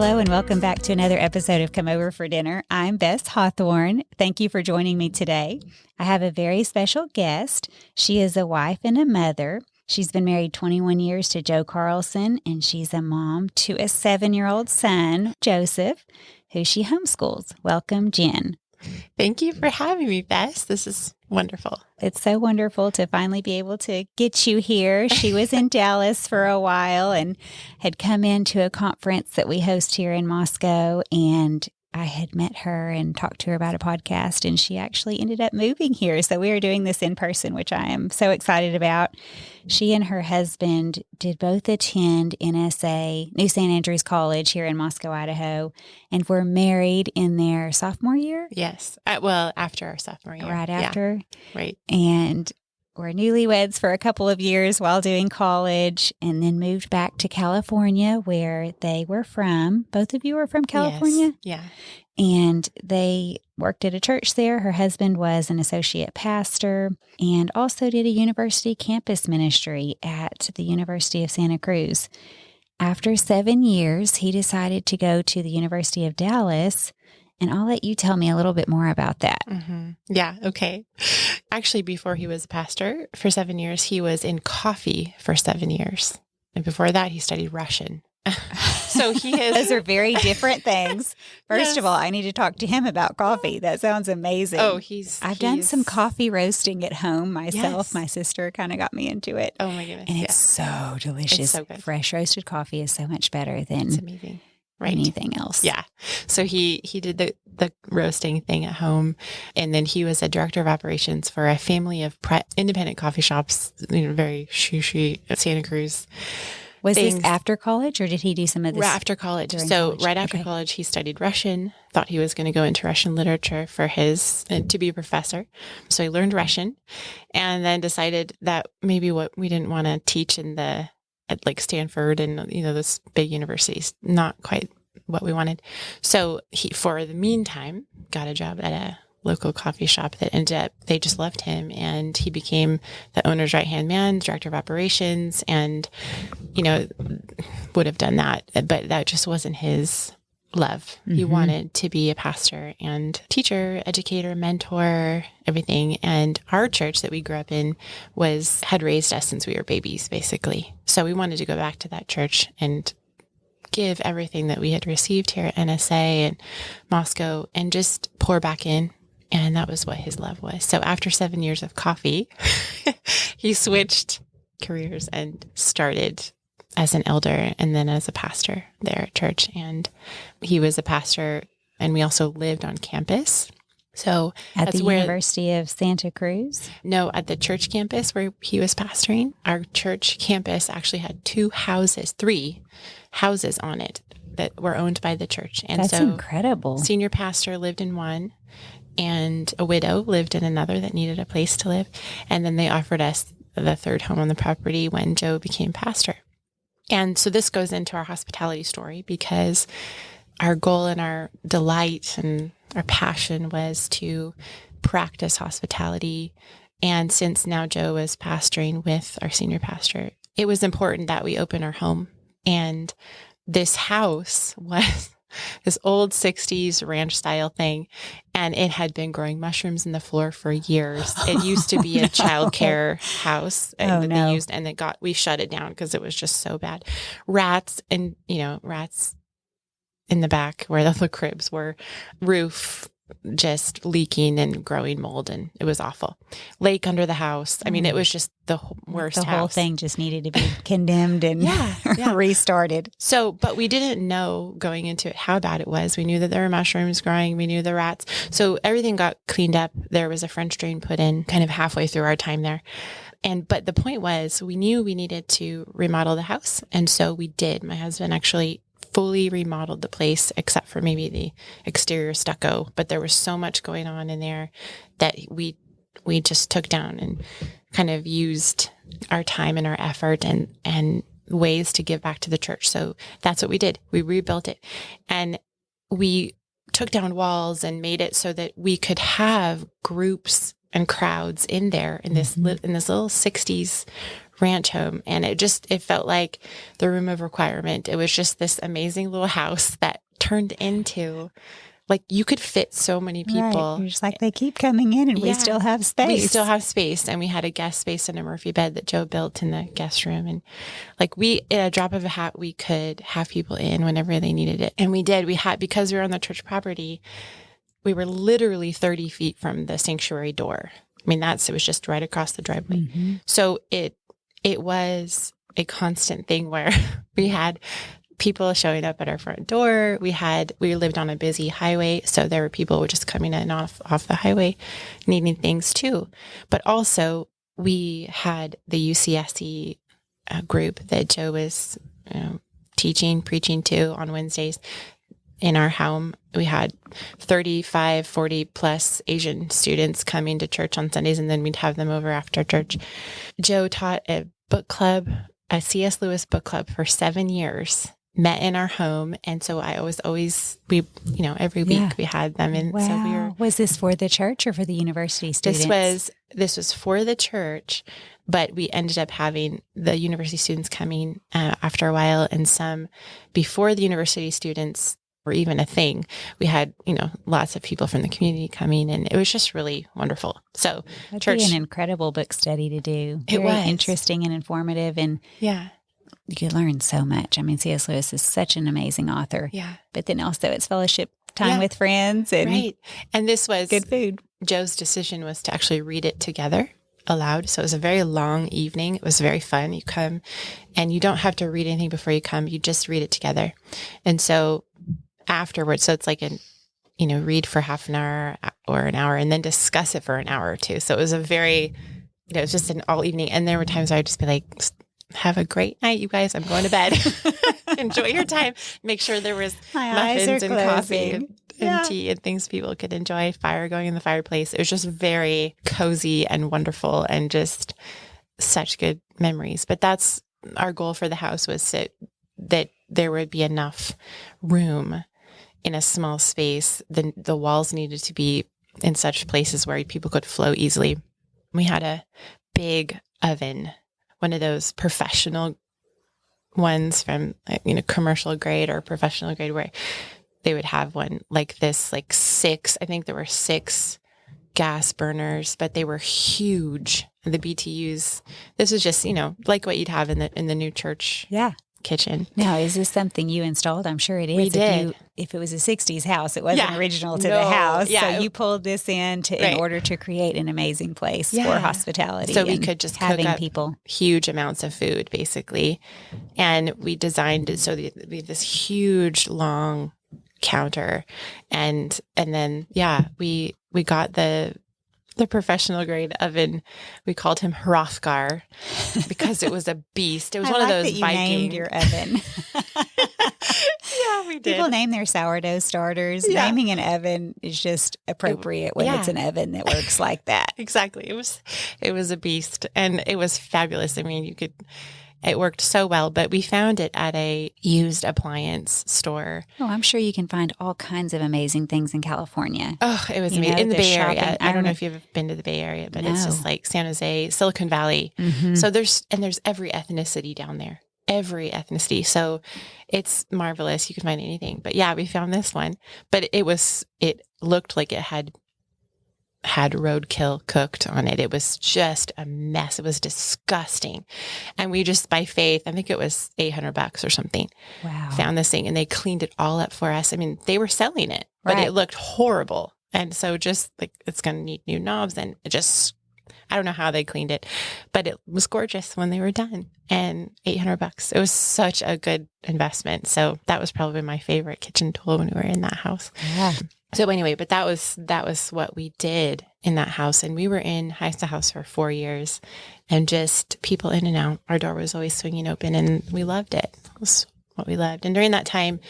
Hello and welcome back to another episode of Come Over for Dinner. I'm Bess Hawthorne. Thank you for joining me today. I have a very special guest. She is a wife and a mother. She's been married 21 years to Jen Carlson, and she's a mom to a 7-year-old son, Joseph, who she homeschools. Welcome, Jen. Thank you for having me, Bess. This is wonderful. It's so wonderful to finally be able to get you here. She was in Dallas for a while and had come into a conference that we host here in Moscow, and I had met her and talked to her about a podcast, and she actually ended up moving here. So we are doing this in person, which I am so excited about. She and her husband did both attend NSA, New St. Andrews College here in Moscow, Idaho, and were married in their sophomore year. Yes. Well, after our sophomore year. Right after. Yeah. Right. And were newlyweds for a couple of years while doing college, and then moved back to California where they were from. Both of you were from California? Yes. Yeah. And they worked at a church there. Her husband was an associate pastor and also did a university campus ministry at the University of Santa Cruz. After 7 years, he decided to go to the University of Dallas, and I'll let you tell me a little bit more about that. Mm-hmm. Yeah. Okay. Actually, before he was a pastor for 7 years, he was in coffee for 7 years. And before that, he studied Russian. So he is. Those are very different things. First Yes. of all, I need to talk to him about coffee. That sounds amazing. Oh, I've done some coffee roasting at home myself. Yes. My sister kind of got me into it. Oh, my goodness. And it's so delicious. It's so good. Fresh roasted coffee is so much better It's than amazing. Right. anything else. Yeah. So he did the roasting thing at home. And then he was a director of operations for a family of independent coffee shops, very shushy Santa Cruz. Was this after college, or did he do some of this? Right after college. during So college? right after Okay. college, he studied Russian, thought he was going to go into Russian literature to be a professor. So he learned Russian and then decided that maybe what we didn't want to teach at like Stanford and, those big universities, not quite what we wanted. So he, for the meantime, got a job at a local coffee shop that they just loved him, and he became the owner's right-hand man, director of operations, and, would have done that, but that just wasn't his love. He wanted to be a pastor and teacher, educator, mentor, everything. And our church that we grew up in had raised us since we were babies, basically. So we wanted to go back to that church and give everything that we had received here at NSA and Moscow and just pour back in. And that was what his love was. So after 7 years of coffee, he switched careers and started as an elder and then as a pastor there at church. And he was a pastor, and we also lived on campus. So At the University of Santa Cruz? No, at the church campus where he was pastoring. Our church campus actually had 3 houses on it that were owned by the church. And That's incredible. Senior pastor lived in one, and a widow lived in another that needed a place to live. And then they offered us the third home on the property when Joe became pastor. And so this goes into our hospitality story, because our goal and our delight and our passion was to practice hospitality. And since now Joe was pastoring with our senior pastor, it was important that we open our home. And this house was this old 60s ranch style thing. And it had been growing mushrooms in the floor for years. It used to be a childcare house that they used, and we shut it down because it was just so bad. Rats in the back where the cribs were, roof just leaking and growing mold, and it was awful. Lake under the house. I mean, it was just the worst house. The whole thing just needed to be condemned and restarted. So, but we didn't know going into it how bad it was. We knew that there were mushrooms growing. We knew the rats. So everything got cleaned up. There was a French drain put in kind of halfway through our time there. But the point was, we knew we needed to remodel the house. And so we did. My husband actually fully remodeled the place, except for maybe the exterior stucco. But there was so much going on in there that we just took down and kind of used our time and our effort and ways to give back to the church. So that's what we did. We rebuilt it, and we took down walls and made it so that we could have groups and crowds in there in this in this little 60s ranch home. And it felt like the room of requirement. It was just this amazing little house that turned into, like, you could fit so many people. Right. You're just like, they keep coming in and we still have space. We still have space. And we had a guest space and a Murphy bed that Joe built in the guest room. And like, we, at a drop of a hat, we could have people in whenever they needed it. And we did. We had, because we were on the church property, we were literally 30 feet from the sanctuary door. I mean, it was just right across the driveway. Mm-hmm. So it was a constant thing where we had people showing up at our front door. We lived on a busy highway, so there were people just coming in off the highway needing things too. But also we had the UCSC group that Joe was preaching to on Wednesdays. In our home, we had 35, 40 plus Asian students coming to church on Sundays, and then we'd have them over after church. Joe taught a book club, a C.S. Lewis book club for 7 years, met in our home. And so I every week we had them in. Wow. So was this for the church or for the university students? This was for the church, but we ended up having the university students coming after a while, and some before the university students were even a thing. We had, lots of people from the community coming, and it was just really wonderful. So That'd be an incredible book study to do. It was interesting and informative, and yeah, you could learn so much. I mean, C.S. Lewis is such an amazing author. Yeah. But then also it's fellowship time with friends and right. And this was good food. Joe's decision was to actually read it together aloud. So it was a very long evening. It was very fun. You come and you don't have to read anything before you come. You just read it together. And so afterwards, so it's like read for half an hour or an hour and then discuss it for an hour or two. So it was it was just an all evening. And there were times I would just be like, have a great night, you guys. I'm going to bed. Enjoy your time. Make sure there was muffins and coffee and tea and things people could enjoy. Fire going in the fireplace. It was just very cozy and wonderful and just such good memories. But that's our goal for the house, was that there would be enough room in a small space. The walls needed to be in such places where people could flow easily. We had a big oven, one of those professional ones from, commercial grade or professional grade, where they would have one like this, like 6, I think there were 6 gas burners, but they were huge. The BTUs, this was just, like what you'd have in the new church. Yeah. Kitchen. Now, is this something you installed? I'm sure it is. We did. If it was a 60s house, it wasn't original to the house. Yeah. So you pulled this in order to create an amazing place for hospitality. So we could just having cook up people huge amounts of food, basically. And we designed it so that we had this huge, long counter. And then, we got the professional grade oven. We called him Hrothgar because it was a beast. It was one of those that Viking. Named your oven. Yeah, we did. People name their sourdough starters. Yeah. Naming an oven is just appropriate when it's an oven that works like that. Exactly. It was a beast, and it was fabulous. I mean, it worked so well, but we found it at a used appliance store. Oh, I'm sure you can find all kinds of amazing things in California. Oh, it was amazing. In the Bay Area. I don't know if you've been to the Bay Area, but it's just like San Jose, Silicon Valley. Mm-hmm. So there's every ethnicity down there. Every ethnicity. So it's marvelous. You can find anything. But yeah, we found this one. But it looked like it had roadkill cooked on it. It was just a mess. It was disgusting. And we just, by faith, I think it was $800 or something. Wow. Found this thing, and they cleaned it all up for us. I mean, they were selling it, but it looked horrible. And so just like, it's going to need new knobs, and I don't know how they cleaned it, but it was gorgeous when they were done. And $800. It was such a good investment. So that was probably my favorite kitchen tool when we were in that house. Yeah. So anyway, but that was what we did in that house. And we were in Hysa house for 4 years, and just people in and out. Our door was always swinging open, and we loved it. It was what we loved. And during that time,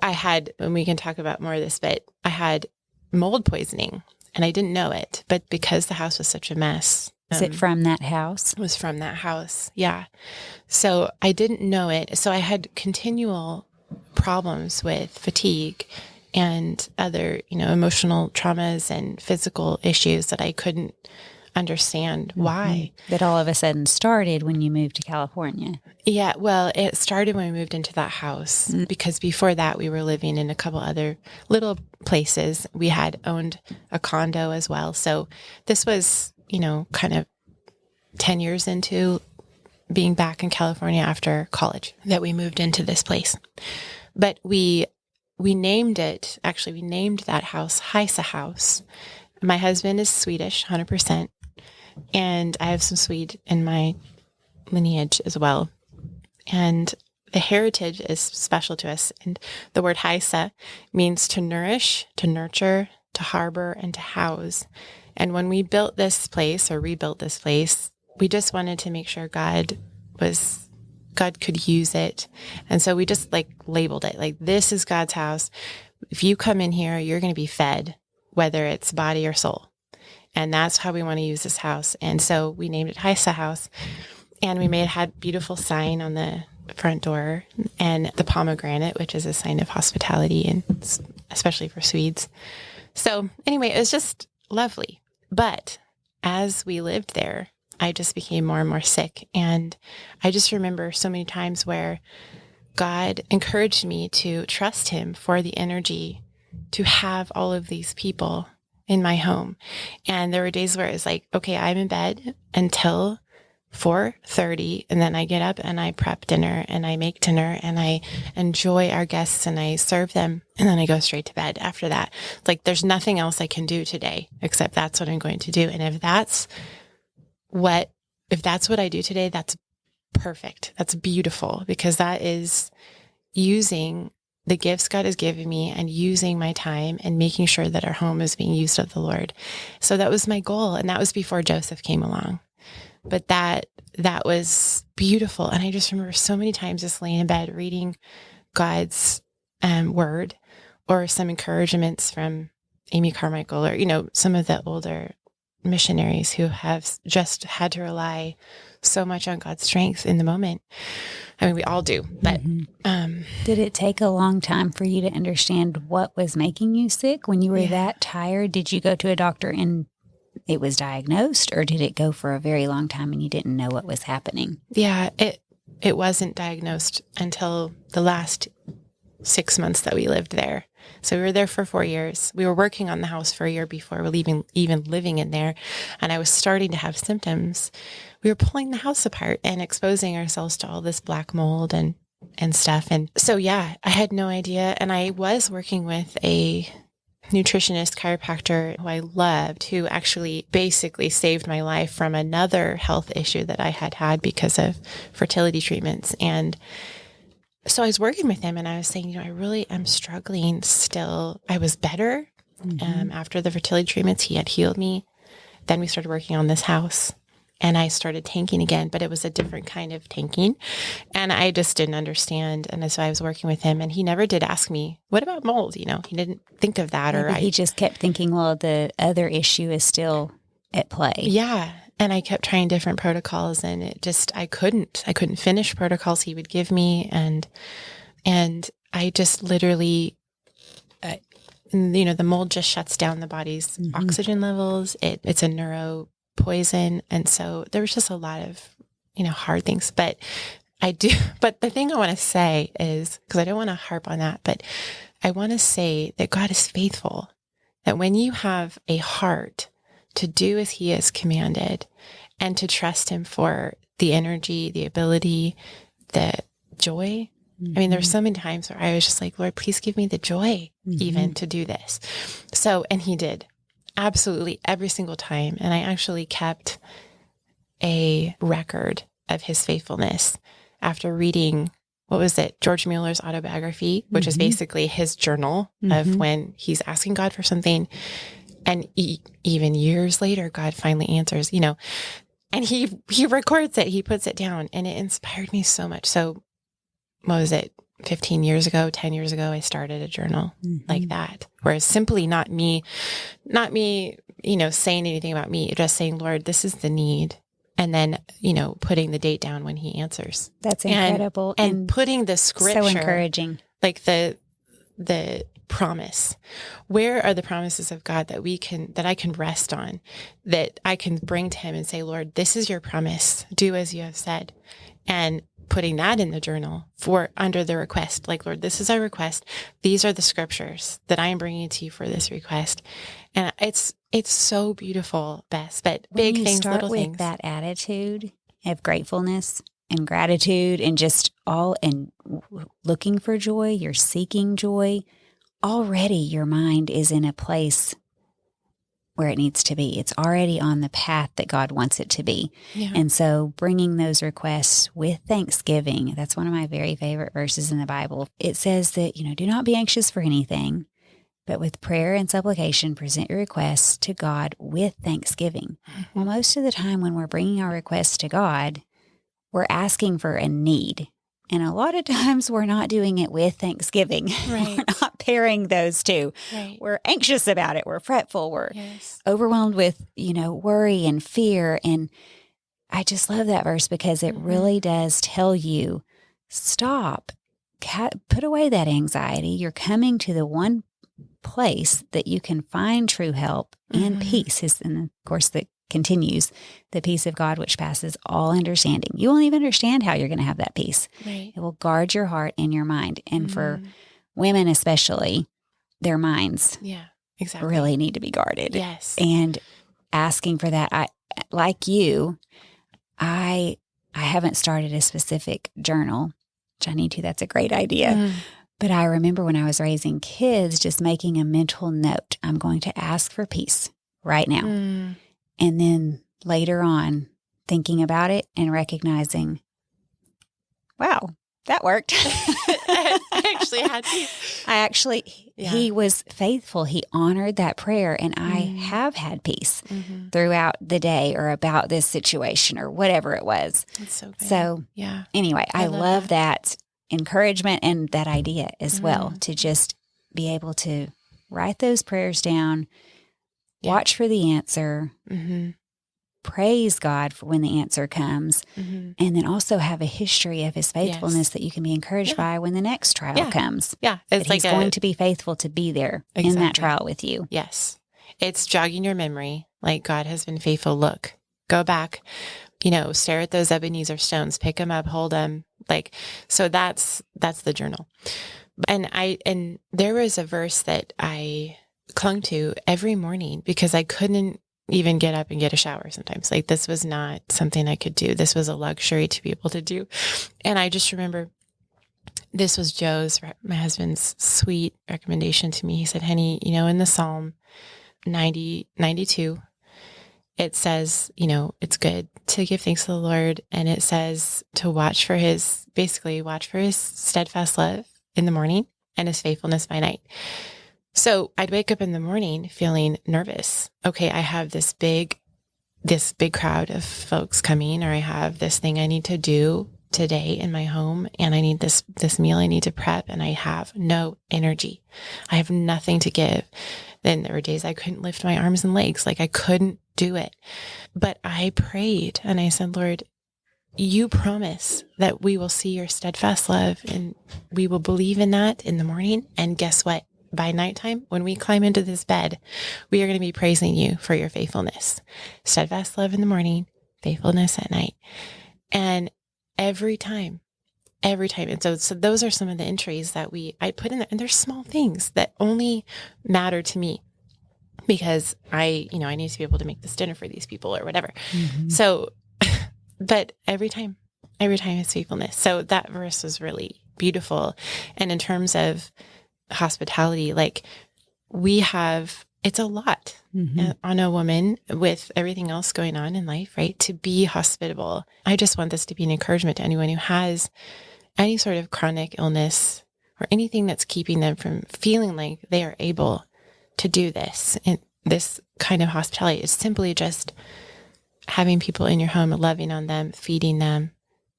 and we can talk about more of this, but I had mold poisoning, and I didn't know it. But because the house was such a mess. Is it from that house? It was from that house. Yeah. So I didn't know it. So I had continual problems with fatigue and other, emotional traumas and physical issues that I couldn't understand why. That all of a sudden started when you moved to California. Yeah, well, it started when we moved into that house because before that we were living in a couple other little places. We had owned a condo as well. So this was, kind of 10 years into being back in California after college that we moved into this place. But we named it, actually, we named that house Hysa House. My husband is Swedish, 100%. And I have some Swede in my lineage as well. And the heritage is special to us. And the word Hysa means to nourish, to nurture, to harbor, and to house. And when we built this place or rebuilt this place, we just wanted to make sure God could use it. And so we just labeled it like, this is God's house. If you come in here, you're going to be fed, whether it's body or soul. And that's how we want to use this house. And so we named it Hysa House. And we had beautiful sign on the front door and the pomegranate, which is a sign of hospitality, and especially for Swedes. So anyway, it was just lovely. But as we lived there, I just became more and more sick. And I just remember so many times where God encouraged me to trust him for the energy to have all of these people in my home. And there were days where it was like, okay, I'm in bed until 4:30, and then I get up and I prep dinner and I make dinner and I enjoy our guests and I serve them, and then I go straight to bed after that. It's like, there's nothing else I can do today except that's what I'm going to do. And if that's what I do today, that's perfect. That's beautiful, because that is using the gifts God has given me and using my time and making sure that our home is being used of the Lord. So that was my goal. And that was before Joseph came along. But that was beautiful. And I just remember so many times just laying in bed reading God's word, or some encouragements from Amy Carmichael, or, some of the older missionaries who have just had to rely so much on God's strength in the moment. I mean, we all do, but did it take a long time for you to understand what was making you sick when you were that tired? Did you go to a doctor and it was diagnosed, or did it go for a very long time and you didn't know what was happening? Yeah, it wasn't diagnosed until the last 6 months that we lived there. So we were there for 4 years. We were working on the house for a year before we even living in there. And I was starting to have symptoms. We were pulling the house apart and exposing ourselves to all this black mold and stuff. And so, I had no idea. And I was working with a nutritionist, chiropractor who I loved, who actually basically saved my life from another health issue that I had because of fertility treatments. And so I was working with him and I was saying, I really am struggling still. I was better after the fertility treatments. He had healed me. Then we started working on this house and I started tanking again, but it was a different kind of tanking. And I just didn't understand. And so I was working with him and he never did ask me, what about mold? He didn't think of that. Maybe he just kept thinking, well, the other issue is still at play. Yeah. And I kept trying different protocols and I couldn't finish protocols he would give me. And I just literally, the mold just shuts down the body's oxygen levels. It's a neuro poison. And so there was just a lot of, hard things, but the thing I want to say is, because I don't want to harp on that, but I want to say that God is faithful, that when you have a heart to do as he has commanded and to trust him for the energy, the ability, the joy. I mean, there's so many times where I was just like, Lord, please give me the joy even to do this. So, and he did absolutely every single time. And I actually kept a record of his faithfulness after reading, George Mueller's autobiography, which is basically his journal of when he's asking God for something. And even years later, God finally answers, and he records it, he puts it down, and it inspired me so much. So what was it? 15 years ago, 10 years ago, I started a journal like that, where it's simply not me, saying anything about me, just saying, Lord, this is the need. And then, putting the date down when he answers. That's incredible. And putting the scripture. So encouraging. Like the promise? Where are the promises of God that I can rest on, that I can bring to him and say, Lord, this is your promise. Do as you have said. And putting that in the journal for under the request, like, Lord, this is our request. These are the scriptures that I am bringing to you for this request. And it's so beautiful, Bess, but big things, start little with things. That attitude of gratefulness and gratitude and just looking for joy, you're seeking joy, already your mind is in a place where it needs to be. It's already on the path that God wants it to be. Yeah. And so bringing those requests with thanksgiving, that's one of my very favorite verses in the Bible. It says that, do not be anxious for anything, but with prayer and supplication, present your requests to God with thanksgiving. Well, most of the time when we're bringing our requests to God, we're asking for a need. And a lot of times we're not doing it with thanksgiving. Right. We're not pairing those two. Right. We're anxious about it. We're fretful. We're Yes. overwhelmed with, worry and fear. And I just love that verse because it really does tell you, stop, put away that anxiety. You're coming to the one place that you can find true help and peace. And of course, that continues, the peace of God, which passes all understanding. You won't even understand how you're going to have that peace. Right. It will guard your heart and your mind. And for women especially, their minds exactly really need to be guarded. Yes. And asking for that, I haven't started a specific journal, which I need to. That's a great idea. But I remember when I was raising kids, just making a mental note. I'm going to ask for peace right now. And then later on, thinking about it and recognizing, wow, that worked. I actually had peace. He was faithful. He honored that prayer. And I have had peace throughout the day or about this situation or whatever it was. That's so good. So anyway, I love that encouragement and that idea as well, to just be able to write those prayers down, watch for the answer, praise God for when the answer comes, and then also have a history of his faithfulness that you can be encouraged by when the next trial comes. Yeah. It's that he's going to be faithful to be there in that trial with you. Yes. It's jogging your memory. Like, God has been faithful. Look, go back, stare at those Ebenezer stones, pick them up, hold them. Like, so that's the journal. And there was a verse that I clung to every morning because I couldn't even get up and get a shower sometimes. Like, this was not something I could do. This was a luxury to be able to do. And I just remember this was my husband's sweet recommendation to me. He said, honey, in the Psalm 92, it says, it's good to give thanks to the Lord. And it says to watch for his steadfast love in the morning and his faithfulness by night. So I'd wake up in the morning feeling nervous. Okay, I have this big crowd of folks coming, or I have this thing I need to do today in my home, and I need this meal I need to prep, and I have no energy. I have nothing to give. Then there were days I couldn't lift my arms and legs, like I couldn't do it. But I prayed and I said, Lord, you promise that we will see your steadfast love and we will believe in that in the morning. And guess what? By nighttime, when we climb into this bed, we are going to be praising you for your faithfulness. Steadfast love in the morning, faithfulness at night. And every time. And so those are some of the entries that I put in there. And there's small things that only matter to me because I need to be able to make this dinner for these people or whatever. So, but every time is faithfulness. So that verse was really beautiful. And in terms of hospitality, like it's a lot on a woman with everything else going on in life, right? To be hospitable. I just want this to be an encouragement to anyone who has any sort of chronic illness or anything that's keeping them from feeling like they are able to do this. And this kind of hospitality is simply just having people in your home, loving on them, feeding them,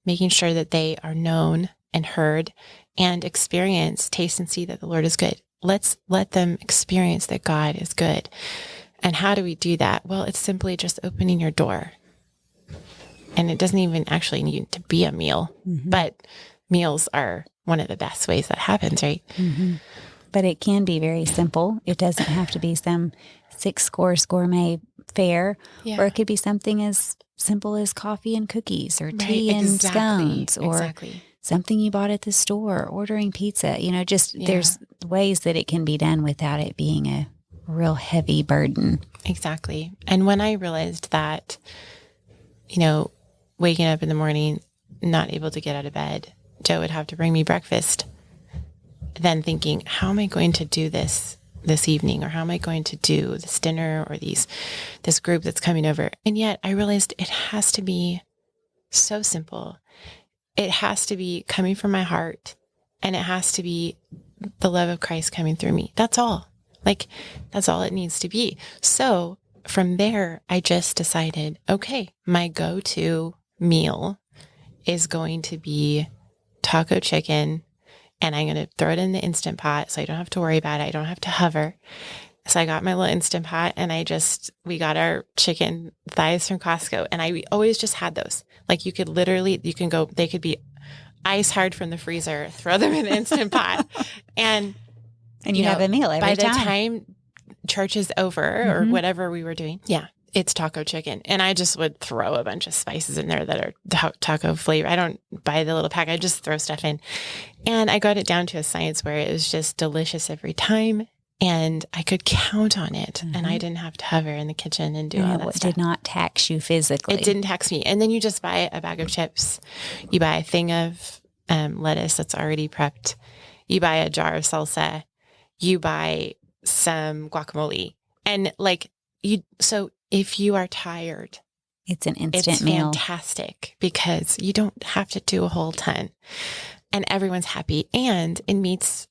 making sure that they are known and heard and taste and see that the Lord is good. Let's let them experience that God is good. And how do we do that? Well, it's simply just opening your door. And it doesn't even actually need to be a meal, but meals are one of the best ways that happens, right? But it can be very simple. It doesn't have to be some 6-course gourmet fare, or it could be something as simple as coffee and cookies, or tea and scones, or something you bought at the store, ordering pizza. There's ways that it can be done without it being a real heavy burden. Exactly. And when I realized that, waking up in the morning, not able to get out of bed, Joe would have to bring me breakfast, then thinking, how am I going to do this evening? Or how am I going to do this dinner, or this group that's coming over? And yet I realized it has to be so simple. It has to be coming from my heart, and it has to be the love of Christ coming through me. That's all. That's all it needs to be. So from there, I just decided, okay, my go-to meal is going to be taco chicken, and I'm going to throw it in the Instant Pot so I don't have to worry about it. I don't have to hover. So I got my little Instant Pot, and we got our chicken thighs from Costco, and we always just had those. You could literally, they could be ice hard from the freezer, throw them in the Instant Pot, and you have a meal every time. By the time church is over, or whatever we were doing, it's taco chicken. And I just would throw a bunch of spices in there that are taco flavor. I don't buy the little pack. I just throw stuff in. And I got it down to a science where it was just delicious every time. And I could count on it. And I didn't have to hover in the kitchen and do all that stuff. It did not tax you physically. It didn't tax me. And then you just buy a bag of chips. You buy a thing of lettuce that's already prepped. You buy a jar of salsa. You buy some guacamole. And so if you are tired, it's an instant meal. It's fantastic because you don't have to do a whole ton, and everyone's happy. And it meets,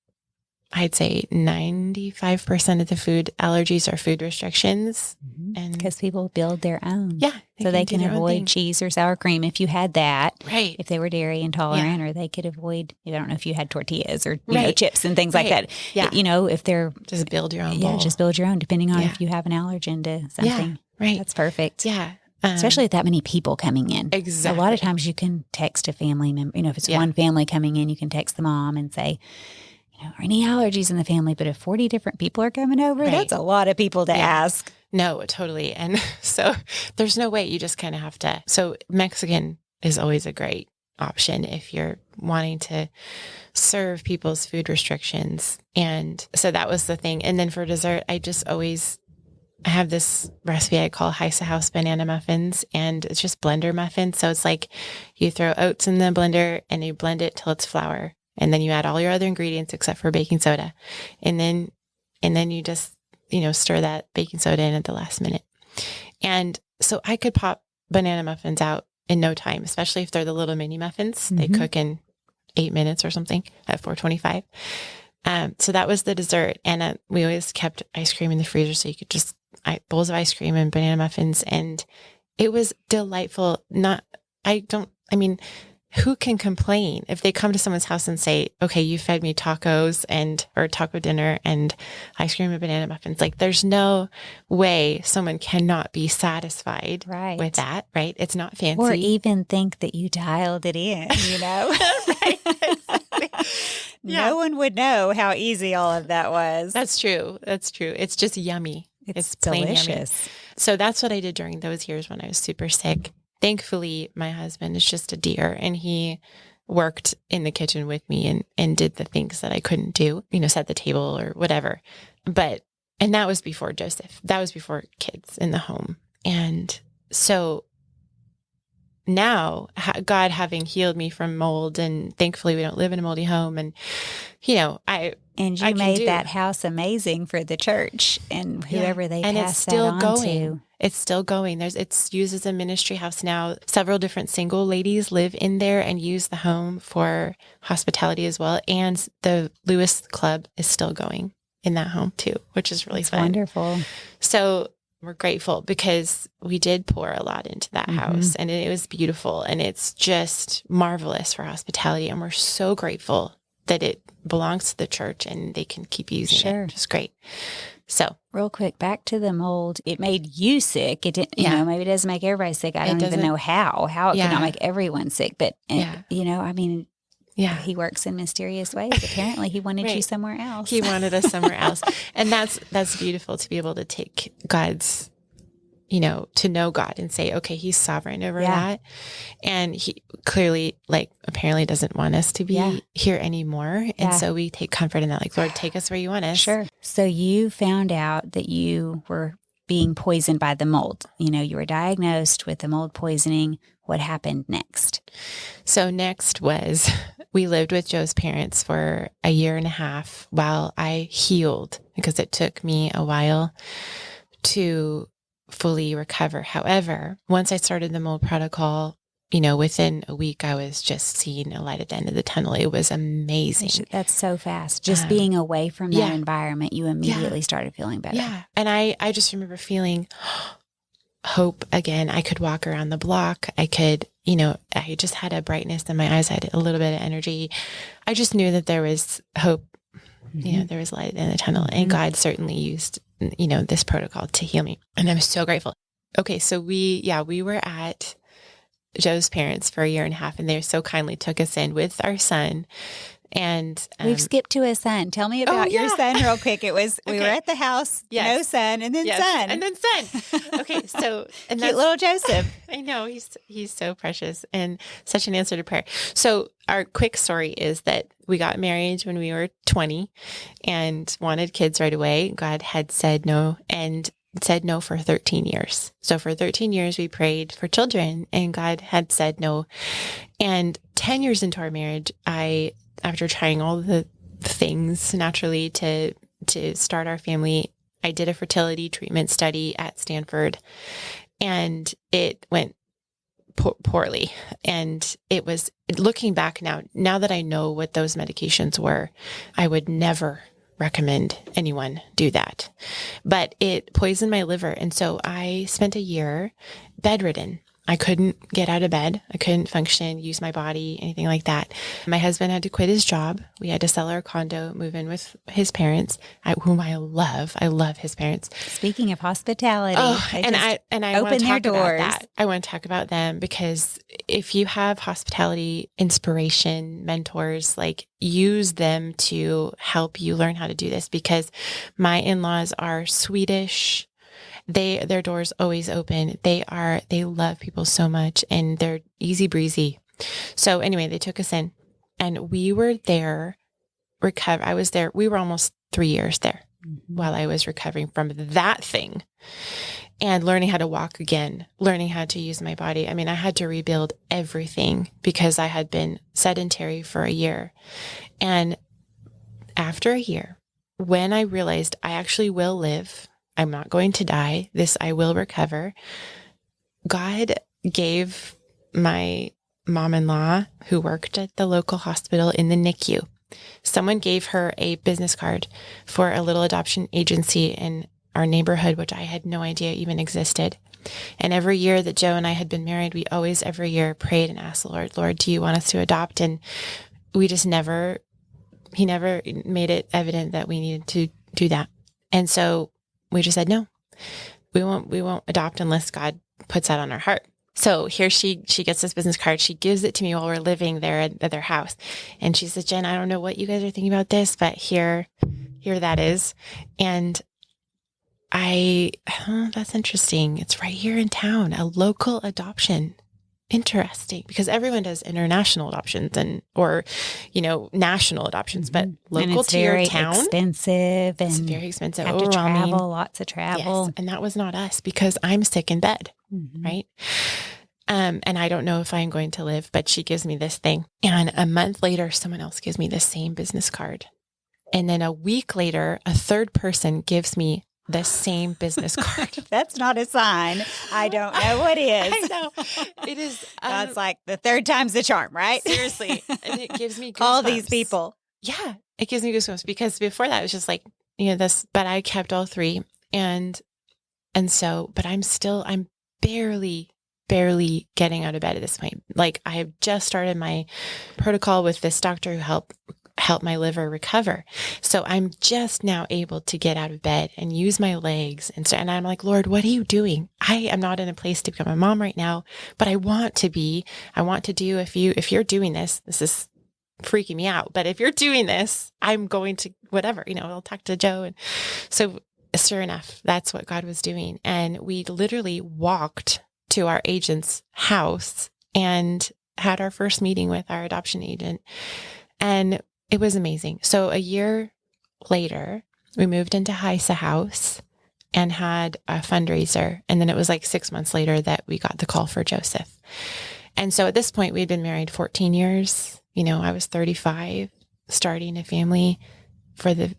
I'd say, 95% of the food allergies or food restrictions. And because people build their own. Yeah. So they can avoid cheese or sour cream if you had that. Right. If they were dairy intolerant, or they could avoid, I don't know if you had tortillas or chips and things like that. Yeah. If they're. Just build your own bowl. Yeah, just build your own, depending on if you have an allergen to something. Yeah. Right. That's perfect. Yeah. Especially with that many people coming in. Exactly. A lot of times you can text a family member. If it's one family coming in, you can text the mom and say, are any allergies in the family? But if 40 different people are coming over, that's a lot of people to ask. No, totally. And so there's no way. You just kind of have to. So Mexican is always a great option if you're wanting to serve people's food restrictions. And so that was the thing. And then for dessert, I have this recipe I call Hysa House banana muffins, and it's just blender muffins. So it's you throw oats in the blender and you blend it till it's flour. And then you add all your other ingredients except for baking soda. And then you just, stir that baking soda in at the last minute. And so I could pop banana muffins out in no time, especially if they're the little mini muffins. They cook in 8 minutes or something at 425. So that was the dessert. And we always kept ice cream in the freezer. So you could just bowls of ice cream and banana muffins. And it was delightful. Who can complain if they come to someone's house and say, okay, you fed me tacos or taco dinner and ice cream and banana muffins? There's no way someone cannot be satisfied with that, right? It's not fancy. Or even think that you dialed it in, Right. Exactly. No one would know how easy all of that was. That's true. It's just yummy. It's plain delicious. Yummy. So that's what I did during those years when I was super sick. Thankfully, my husband is just a dear, and he worked in the kitchen with me and did the things that I couldn't do, set the table or whatever. And that was before Joseph. That was before kids in the home. And so now, God having healed me from mold, and thankfully we don't live in a moldy home, and And you made that house amazing for the church and whoever they and pass it's still that on going. to. It's still going. It's used as a ministry house now. Several different single ladies live in there and use the home for hospitality as well. And the Lewis Club is still going in that home too, which is really fun. Wonderful. So we're grateful because we did pour a lot into that house, and it was beautiful, and it's just marvelous for hospitality. And we're so grateful that it belongs to the church and they can keep using it. Just great. So real quick, back to the mold. It made you sick. It didn't, maybe it doesn't make everybody sick. I don't even know how it could not make everyone sick. But, Yeah. He works in mysterious ways. Apparently he wanted you Right. somewhere else. He wanted us somewhere else. And that's beautiful to be able to take God's, to know God and say, okay, he's sovereign over that. And he clearly, apparently doesn't want us to be here anymore. And so we take comfort in that, like, Lord, take us where you want us. Sure. So you found out that you were being poisoned by the mold. You were diagnosed with the mold poisoning. What happened next? So next was we lived with Joe's parents for a year and a half while I healed, because it took me a while to fully recover. However, once I started the mold protocol, within a week, I was just seeing a light at the end of the tunnel. It was amazing. That's so fast. Just being away from that environment, you immediately started feeling better. Yeah. And I just remember feeling hope again. I could walk around the block. I could, I just had a brightness in my eyes. I had a little bit of energy. I just knew that there was hope. There was light in the tunnel, and God certainly used, this protocol to heal me. And I'm so grateful. Okay. So we were at Joe's parents for a year and a half, and they so kindly took us in with our son. And we've skipped to a son. Tell me about your son real quick. It was, we were at the house, no son, and then son. And then son. Okay. So, and cute little Joseph. I know, he's so precious and such an answer to prayer. So our quick story is that we got married when we were 20 and wanted kids right away. God had said no, and said no for 13 years. So for 13 years, we prayed for children, and God had said no. And 10 years into our marriage, after trying all the things naturally to start our family, I did a fertility treatment study at Stanford, and it went poorly. And it was, looking back now that I know what those medications were, I would never recommend anyone do that. But it poisoned my liver. And so I spent a year bedridden. I couldn't get out of bed. I couldn't function, use my body, anything like that. My husband had to quit his job. We had to sell our condo, move in with his parents, whom I love. I love his parents. Speaking of hospitality, I open their doors. About that. I want to talk about them, because if you have hospitality inspiration mentors, use them to help you learn how to do this, because my in-laws are Swedish. Their doors always open. They love people so much, and they're easy breezy. So anyway, they took us in, and we were there, I was there. We were almost 3 years there while I was recovering from that thing and learning how to walk again, learning how to use my body. I mean, I had to rebuild everything because I had been sedentary for a year. And after a year, when I realized I actually will live, I'm not going to die, I will recover, God gave my mom-in-law, who worked at the local hospital in the NICU, someone gave her a business card for a little adoption agency in our neighborhood, which I had no idea even existed. And every year that Joe and I had been married, we always every year prayed and asked the Lord, do you want us to adopt? And we just he never made it evident that we needed to do that. And so we just said, no, we won't adopt unless God puts that on our heart. So here she gets this business card. She gives it to me while we're living there at their house. And she says, Jen, I don't know what you guys are thinking about this, but here that is. And that's interesting. It's right here in town, a local adoption. Interesting, because everyone does international adoptions or national adoptions, but local to your town, expensive, and it's very expensive. Have to travel, lots of travel. Yes, and that was not us, because I'm sick in bed, right? And I don't know if I'm going to live, but she gives me this thing, and a month later, someone else gives me the same business card, and then a week later, a third person gives me the same business card. That's not a sign. I don't know what is. I know. It is. God's like, the third time's the charm, right? Seriously. And it gives me goosebumps. All these people. Yeah. It gives me goosebumps, because before that it was just like, this, but I kept all three. And so, but I'm barely getting out of bed at this point. Like, I have just started my protocol with this doctor who helped my liver recover. So I'm just now able to get out of bed and use my legs. And I'm like, Lord, what are you doing? I am not in a place to become a mom right now, but I want to do, if you're doing this is freaking me out. But if you're doing this, I'm going to whatever, I'll talk to Joe. And so sure enough, that's what God was doing. And we literally walked to our agent's house and had our first meeting with our adoption agent. And it was amazing. So a year later, we moved into Hysa house and had a fundraiser. And then it was like 6 months later that we got the call for Joseph. And so at this point, we'd been married 14 years. I was 35, starting a family for the,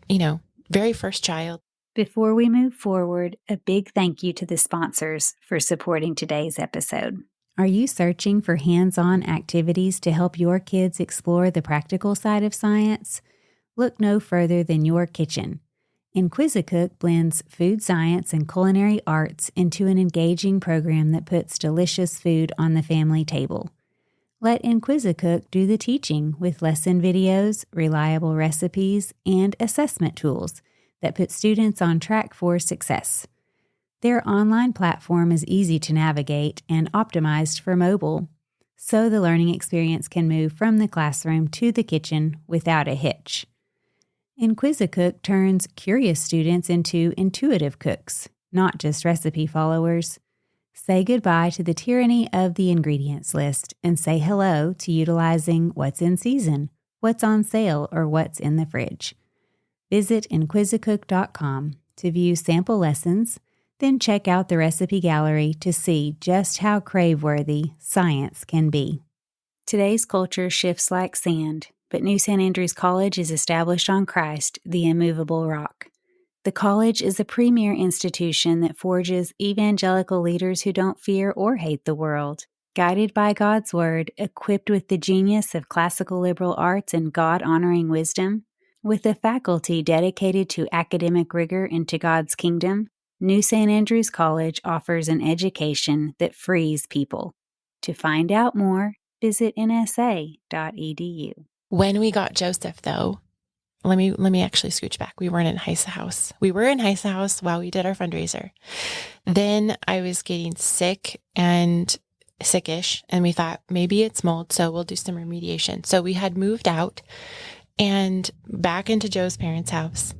very first child. Before we move forward, a big thank you to the sponsors for supporting today's episode. Are you searching for hands-on activities to help your kids explore the practical side of science? Look no further than your kitchen. Inquisicook blends food science and culinary arts into an engaging program that puts delicious food on the family table. Let Inquisicook do the teaching with lesson videos, reliable recipes, and assessment tools that put students on track for success. Their online platform is easy to navigate and optimized for mobile, so the learning experience can move from the classroom to the kitchen without a hitch. Inquisicook turns curious students into intuitive cooks, not just recipe followers. Say goodbye to the tyranny of the ingredients list and say hello to utilizing what's in season, what's on sale, or what's in the fridge. Visit inquisicook.com to view sample lessons, then check out the recipe gallery to see just how crave-worthy science can be. Today's culture shifts like sand, but New St. Andrews College is established on Christ, the immovable rock. The college is a premier institution that forges evangelical leaders who don't fear or hate the world. Guided by God's Word, equipped with the genius of classical liberal arts and God-honoring wisdom, with a faculty dedicated to academic rigor and to God's kingdom, New St. Andrews College offers an education that frees people. To find out more, visit nsa.edu. When we got Joseph, though, let me actually scooch back. We weren't in Hysa house. We were in Hysa house while we did our fundraiser. Then I was getting sick and sickish, and we thought maybe it's mold, so we'll do some remediation. So we had moved out and back into Joe's parents' house.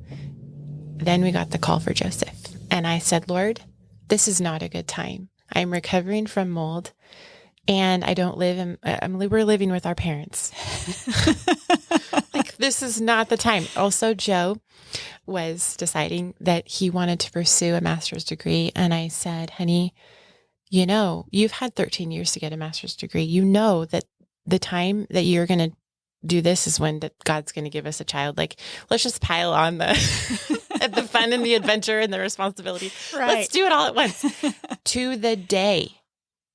Then we got the call for Joseph. And I said, Lord, this is not a good time. I'm recovering from mold and I don't live in, we're living with our parents. Like, this is not the time. Also, Joe was deciding that he wanted to pursue a master's degree. And I said, honey, you've had 13 years to get a master's degree. You know that the time that you're going to do this is when God's going to give us a child. Like, let's just pile on the fun and the adventure and the responsibility. Right. Let's do it all at once. To the day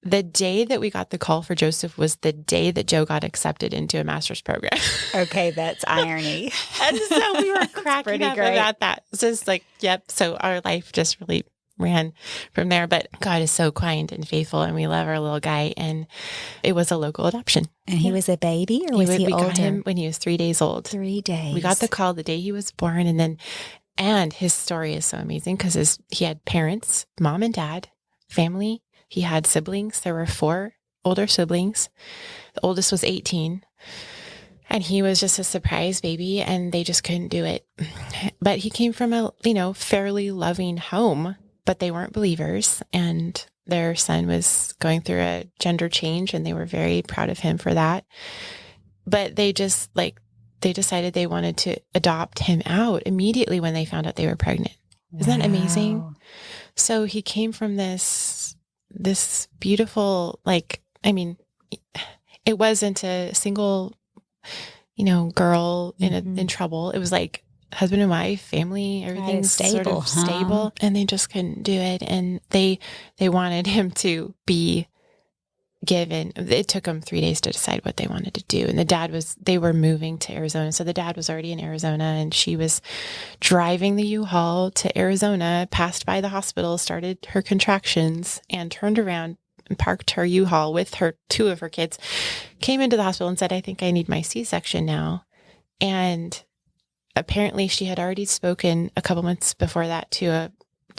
that we got the call for Joseph was the day that Joe got accepted into a master's program. Okay, that's irony. And so we were cracking up about that. It's just like, yep. So our life just really ran from there. But God is so kind and faithful, and we love our little guy. And it was a local adoption. And he was a baby, or was he older? We got him when he was 3 days old. 3 days. We got the call the day he was born. And his story is so amazing because he had parents, mom and dad, family. He had siblings. There were 4 older siblings. The oldest was 18. And he was just a surprise baby, and they just couldn't do it. But he came from a, fairly loving home, but they weren't believers. And their son was going through a gender change, and they were very proud of him for that. But they just they decided they wanted to adopt him out immediately when they found out they were pregnant. Isn't that amazing? So he came from this beautiful, it wasn't a single, girl in trouble. It was like husband and wife, family, everything's stable, stable, and they just couldn't do it. And they wanted him to be given. It took them 3 days to decide what they wanted to do. And they were moving to Arizona. So the dad was already in Arizona, and she was driving the U-Haul to Arizona, passed by the hospital, started her contractions, and turned around and parked her U-Haul with 2 of her kids, came into the hospital and said, I think I need my C-section now. And apparently she had already spoken a couple months before that to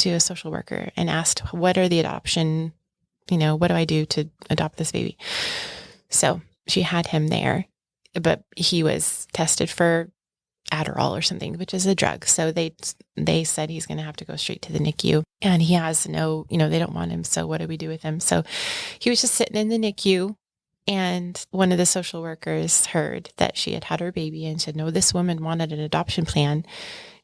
a social worker and asked, what are the adoption, what do I do to adopt this baby? So she had him there. but he was tested for Adderall or something, which is a drug. So they said he's going to have to go straight to the NICU, and he has no, they don't want him. So what do we do with him? So he was just sitting in the NICU, and one of the social workers heard that she had her baby and said, no, this woman wanted an adoption plan.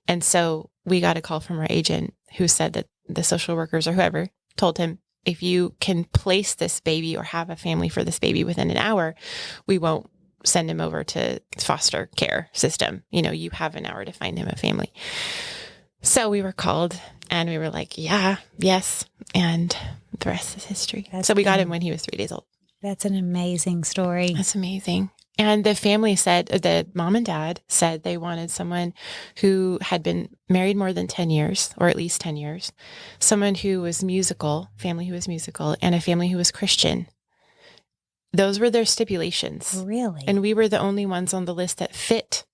And so we got a call from our agent who said that the social workers or whoever told him, if you can place this baby or have a family for this baby within an hour, we won't send him over to foster care system. You have an hour to find him a family. So we were called and we were like, yes. And the rest is history. So we got him when he was 3 days old. That's an amazing story. That's amazing. And the family said, the mom and dad said they wanted someone who had been married more than 10 years, or at least 10 years, someone who was musical, family who was musical, and a family who was Christian. Those were their stipulations. Really? And we were the only ones on the list that fit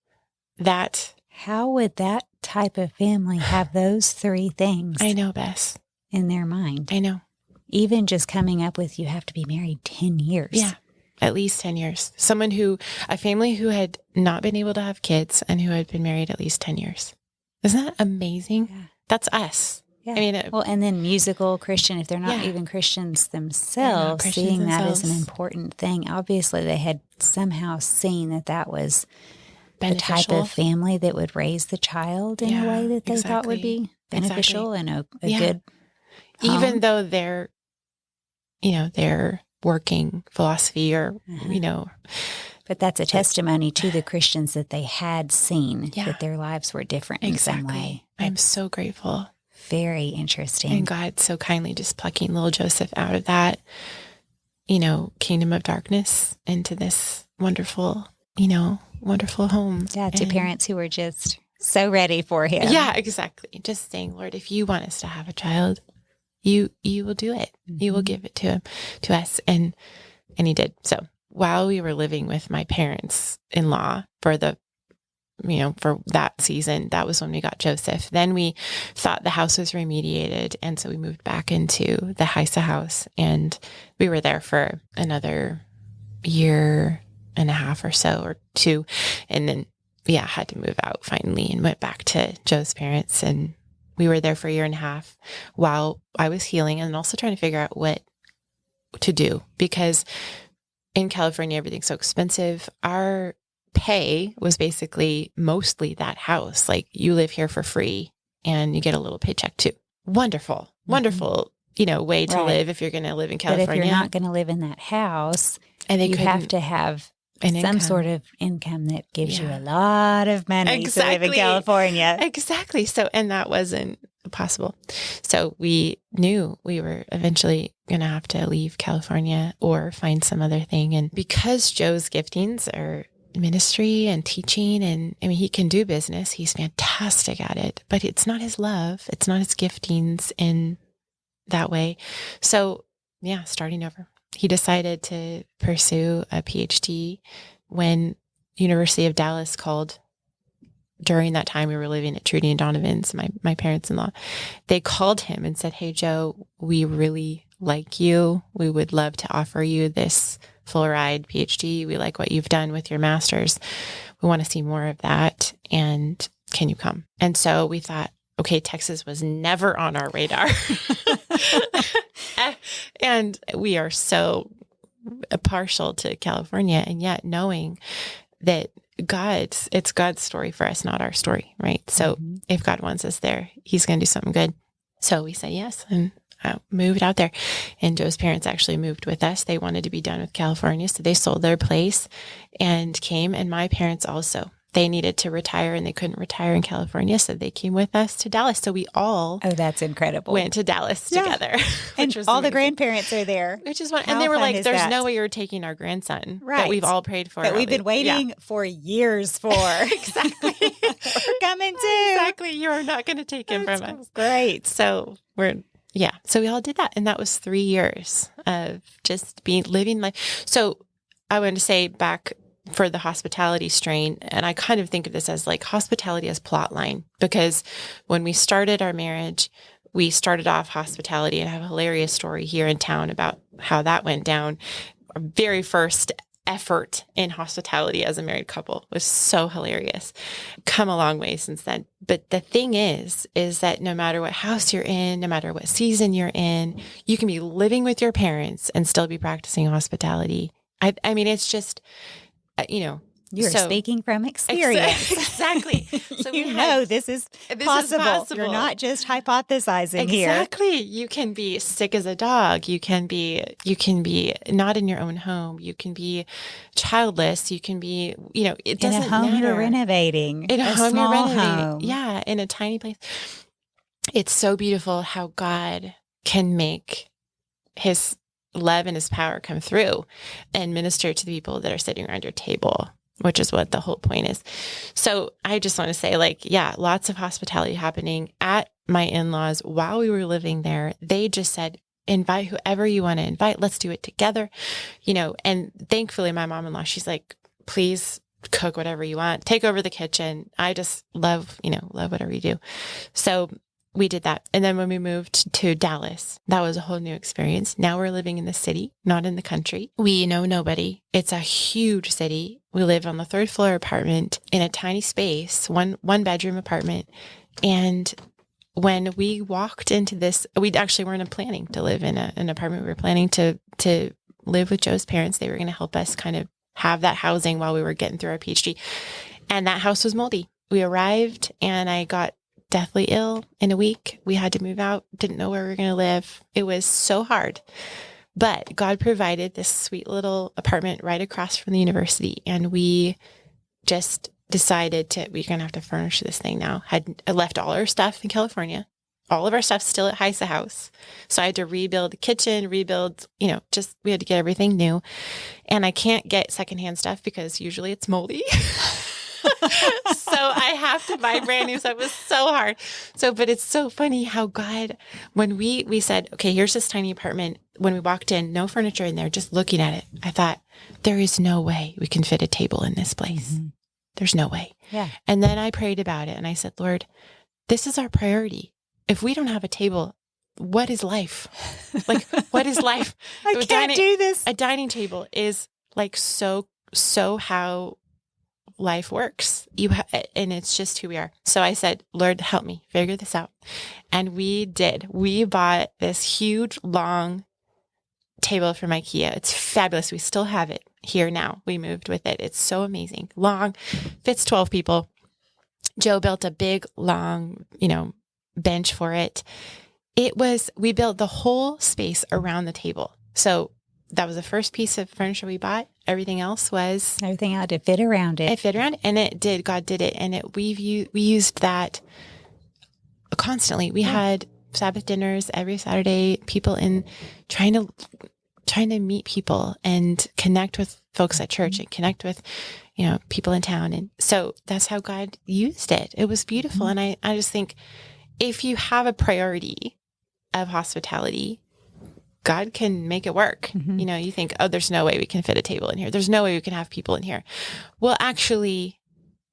that. How would that type of family have those three things? I know, Bess. In their mind. I know. Even just coming up with, you have to be married 10 years. Yeah. At least 10 years. A family who had not been able to have kids and who had been married at least 10 years. Isn't that amazing? Yeah. That's us. Yeah. I mean, and then musical Christian, if they're not even Christians themselves, seeing that as an important thing. Obviously, they had somehow seen that was beneficial. The type of family that would raise the child in a way that they thought would be beneficial and a good home. Even though they're working philosophy or, But that's a testimony to the Christians that they had seen that their lives were different in some way. I'm so grateful. Very interesting. And God so kindly just plucking little Joseph out of that, kingdom of darkness into this wonderful, wonderful home. Yeah, to parents who were just so ready for him. Yeah, exactly. Just saying, Lord, if you want us to have a child, you will do it. Mm-hmm. You will give it to us. And he did. So while we were living with my parents-in-law for that season, that was when we got Joseph. Then we thought the house was remediated. And so we moved back into the Hysa house, and we were there for another year and a half or so, or two. And then, had to move out finally and went back to Joe's parents. And we were there for a year and a half while I was healing and also trying to figure out what to do, because in California, everything's so expensive. Our pay was basically mostly that house. Like, you live here for free and you get a little paycheck too. Wonderful, wonderful, way to live if you're going to live in California. But if you're not going to live in that house, and you have to have some sort of income that gives you a lot of money to live in California. Exactly. So, and that wasn't possible. So we knew we were eventually going to have to leave California or find some other thing. And because Joe's giftings are ministry and teaching, and he can do business, he's fantastic at it, but it's not his love. It's not his giftings in that way. So starting over. He decided to pursue a PhD when University of Dallas called. During that time, we were living at Trudy and Donovan's, my parents-in-law. They called him and said, "Hey, Joe, we really like you. We would love to offer you this full ride PhD. We like what you've done with your master's. We want to see more of that. And can you come?" And so we thought, okay, Texas was never on our radar. And we are so partial to California, and yet knowing that it's God's story for us, not our story, right? So if God wants us there, he's going to do something good. So we said yes, and moved out there. And Joe's parents actually moved with us. They wanted to be done with California, so they sold their place and came. And my parents also. They needed to retire, and they couldn't retire in California, so they came with us to Dallas. So we all that's incredible. Went to Dallas together. And all the grandparents are there. Which is and they were like, there's no way you're taking our grandson that we've all prayed for. That we've been waiting for years for. Exactly. We're coming too. Exactly. You're not going to take him from us. Great. So so we all did that. And that was 3 years of just living life. So I want to say back for the hospitality strain, and I kind of think of this as like hospitality as plot line, because when we started our marriage, we started off hospitality, and I have a hilarious story here in town about how that went down. Our very first effort in hospitality as a married couple. It was so hilarious. Come a long way since then. But the thing is that no matter what house you're in, no matter what season you're in, you can be living with your parents and still be practicing hospitality. I mean, it's just, You're speaking from experience. Exactly. So this is possible. You're not just hypothesizing here. Exactly. You can be sick as a dog. You can be not in your own home. You can be childless. You can be, it doesn't matter. In a home you're renovating. In a home small you're renovating. home. Yeah, in a tiny place. It's so beautiful how God can make his love and his power come through and minister to the people that are sitting around your table, which is what the whole point is. So I just want to say, lots of hospitality happening at my in-laws while we were living there. They just said, invite whoever you want to invite. Let's do it together, and thankfully my mom-in-law, she's like, please cook whatever you want. Take over the kitchen. I just love whatever you do. So we did that. And then when we moved to Dallas, that was a whole new experience. Now we're living in the city, not in the country. We know nobody. It's a huge city. We live on the 3rd floor apartment in a tiny space, one bedroom apartment. And when we walked into this, we actually weren't planning to live in an apartment. We were planning to live with Joe's parents. They were going to help us kind of have that housing while we were getting through our PhD. And that house was moldy. We arrived and I got deathly ill in a week. We had to move out, didn't know where we were going to live. It was so hard. But God provided this sweet little apartment right across from the university. And we just decided we're going to have to furnish this thing now. I left all our stuff in California. All of our stuff's still at Hysa house. So I had to rebuild the kitchen, we had to get everything new. And I can't get secondhand stuff because usually it's moldy. So I have to buy brand new stuff. It was so hard. But it's so funny how God, when we said, okay, here's this tiny apartment. When we walked in, no furniture in there, just looking at it, I thought, there is no way we can fit a table in this place. Mm-hmm. There's no way. Yeah. And then I prayed about it and I said, Lord, this is our priority. If we don't have a table, what is life? What is life? I can't do this. A dining table is so how life works. And it's just who we are. So I said, Lord, help me figure this out. And we did. We bought this huge, long table from IKEA. It's fabulous. We still have it here now. We moved with it. It's so amazing. Long, fits 12 people. Joe built a big, long, bench for it. We built the whole space around the table. So that was the first piece of furniture we bought. Everything else was... Everything had to fit around it. It fit around, and it did. God did it. And we used that constantly. We had Sabbath dinners every Saturday, people in trying to meet people and connect with folks at church and connect with, people in town. And so that's how God used it. It was beautiful. Mm-hmm. And I just think if you have a priority of hospitality, God can make it work. Mm-hmm. You think, oh, there's no way we can fit a table in here. There's no way we can have people in here. Well, actually,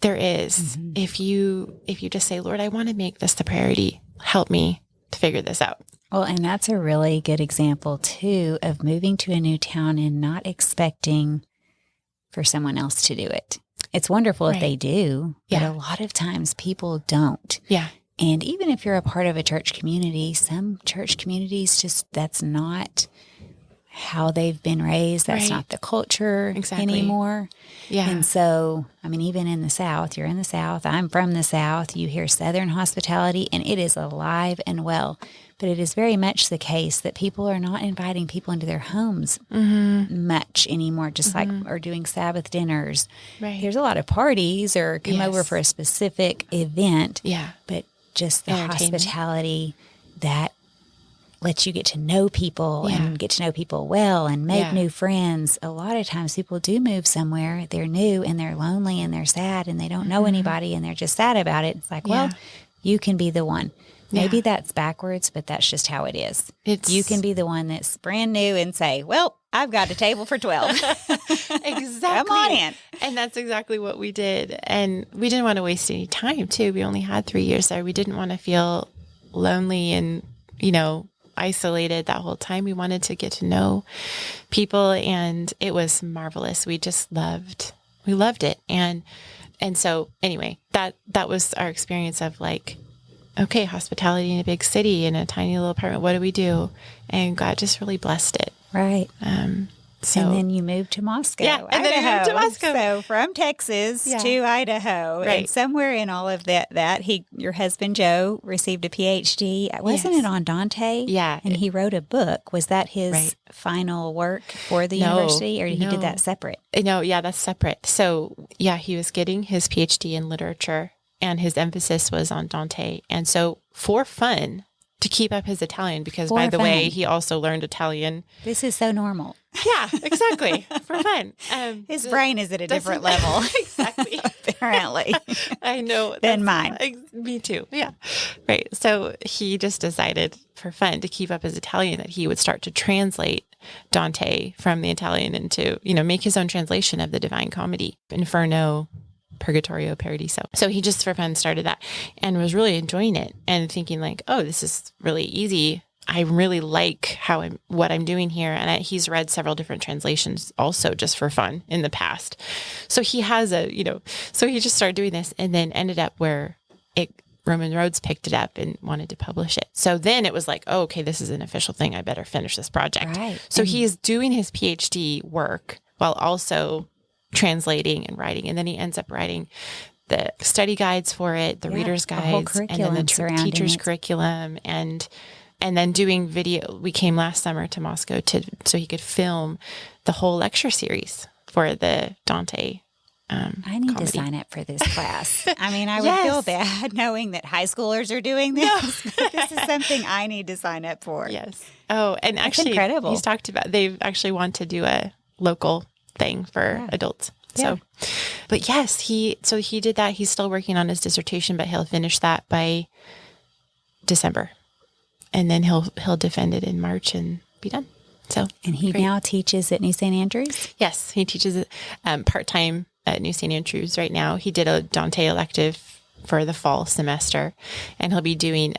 there is. Mm-hmm. If you just say, Lord, I want to make this the priority. Help me to figure this out. Well, and that's a really good example, too, of moving to a new town and not expecting for someone else to do it. It's wonderful if they do, but a lot of times people don't. Yeah. And even if you're a part of a church community, some church communities that's not how they've been raised. That's not the culture anymore. Yeah. And so, even in the South, you're in the South, I'm from the South, you hear Southern hospitality and it is alive and well. But it is very much the case that people are not inviting people into their homes much anymore, just or doing Sabbath dinners. Right. There's a lot of parties or come over for a specific event. Yeah. But just the hospitality that lets you get to know people and get to know people well and make new friends. A lot of times people do move somewhere, they're new and they're lonely and they're sad and they don't know anybody and they're just sad about it. It's like, well, you can be the one. Maybe that's backwards, but that's just how it is. You can be the one that's brand new and say, well, I've got a table for 12. Exactly. Come on in. And that's exactly what we did. And we didn't want to waste any time, too. We only had 3 years there. We didn't want to feel lonely and, isolated that whole time. We wanted to get to know people, and it was marvelous. We loved it. And so anyway, that was our experience of like, okay, hospitality in a big city in a tiny little apartment. What do we do? And God just really blessed it. Right. So and then you moved to Moscow, yeah, and Idaho. then we moved to Moscow. So from Texas to Idaho, Right. and somewhere in all of that, your husband Joe received a PhD. Wasn't it on Dante? Yeah, and he wrote a book. Was that his final work for the university, or he did that separate? No, yeah, that's separate. So yeah, he was getting his PhD in literature, and his emphasis was on Dante. And so for fun, to keep up his Italian, because by the way, he also learned Italian. This is so normal. Yeah, exactly. For fun. His brain is at a different level. Exactly. Apparently. I know. Than mine. Me too. Yeah. Right. So he just decided for fun to keep up his Italian that he would start to translate Dante from the Italian into, make his own translation of the Divine Comedy, Inferno, Purgatorio, Paradiso. So he just for fun started that and was really enjoying it and thinking like, oh, this is really easy. I really like what I'm doing here. And he's read several different translations also just for fun in the past. So he has so he just started doing this and then ended up where Roman Roads picked it up and wanted to publish it. So then it was like, oh, okay, this is an official thing. I better finish this project. Right. So he is doing his PhD work while also translating and writing. And then he ends up writing the study guides for it, the reader's guides, and then the teacher's curriculum, and then doing video. We came last summer to Moscow so he could film the whole lecture series for the Dante I need comedy. to sign up for this class. I mean, I would feel bad knowing that high schoolers are doing this. But this is something I need to sign up for. Yes. Oh, and That's actually, incredible. He's talked about, they actually want to do a local thing for adults. So, but yes, he did that. He's still working on his dissertation, but he'll finish that by December. And then he'll defend it in March and be done. So, and he now teaches at New St. Andrews? Yes, he teaches part-time at New St. Andrews right now. He did a Dante elective for the fall semester, and he'll be doing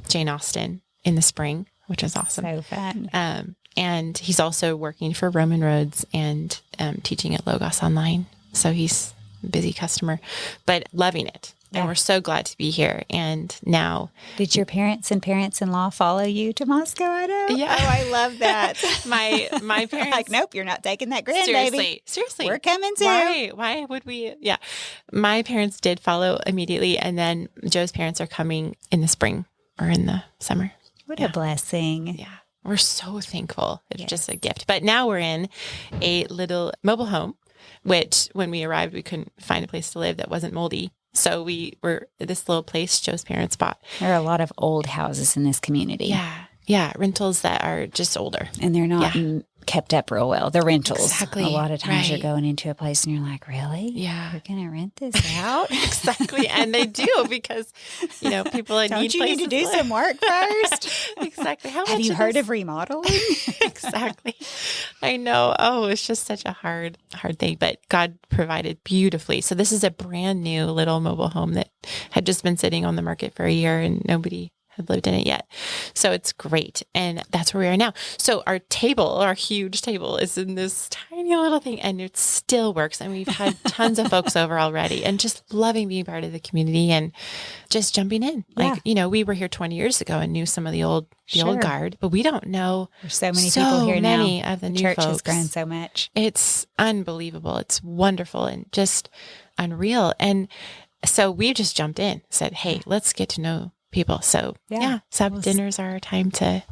Jane Austen in the spring, which is awesome. So fun. And he's also working for Roman Roads and teaching at Logos Online. So he's a busy customer, but loving it. And we're so glad to be here. And now... Did your parents and parents-in-law follow you to Moscow, Idaho? Yeah. Oh, I love that. My parents... like, nope, you're not taking that grandbaby. Seriously. We're coming too. Why would we? Yeah. My parents did follow immediately. And then Joe's parents are coming in the spring or in the summer. What a blessing. Yeah. We're so thankful. It's just a gift. But now we're in a little mobile home, which when we arrived, we couldn't find a place to live that wasn't moldy. So we were at this little place Joe's parents bought. There are a lot of old houses in this community. Yeah. Yeah. Rentals that are just older. And they're not kept up real well. The rentals. Exactly. A lot of times you're going into a place and you're like, really? Yeah. You're going to rent this out? Exactly. And they do because, people need Don't you need to do live. some work first? Exactly. Have you heard of remodeling? Exactly. I know. Oh, it's just such a hard thing, but God provided beautifully. So this is a brand new little mobile home that had just been sitting on the market for a year and nobody had lived in it yet. So it's great. And that's where we are now. So our huge table is in this tiny little thing and it still works. And we've had tons of folks over already and just loving being part of the community and just jumping in. Like, we were here 20 years ago and knew some of the old guard, but we don't know. There's so many people here now. Many of the new church folks. has grown so much. It's unbelievable. It's wonderful and just unreal. And so we just jumped in, said, hey, let's get to know people. So Sabbath dinners are our time to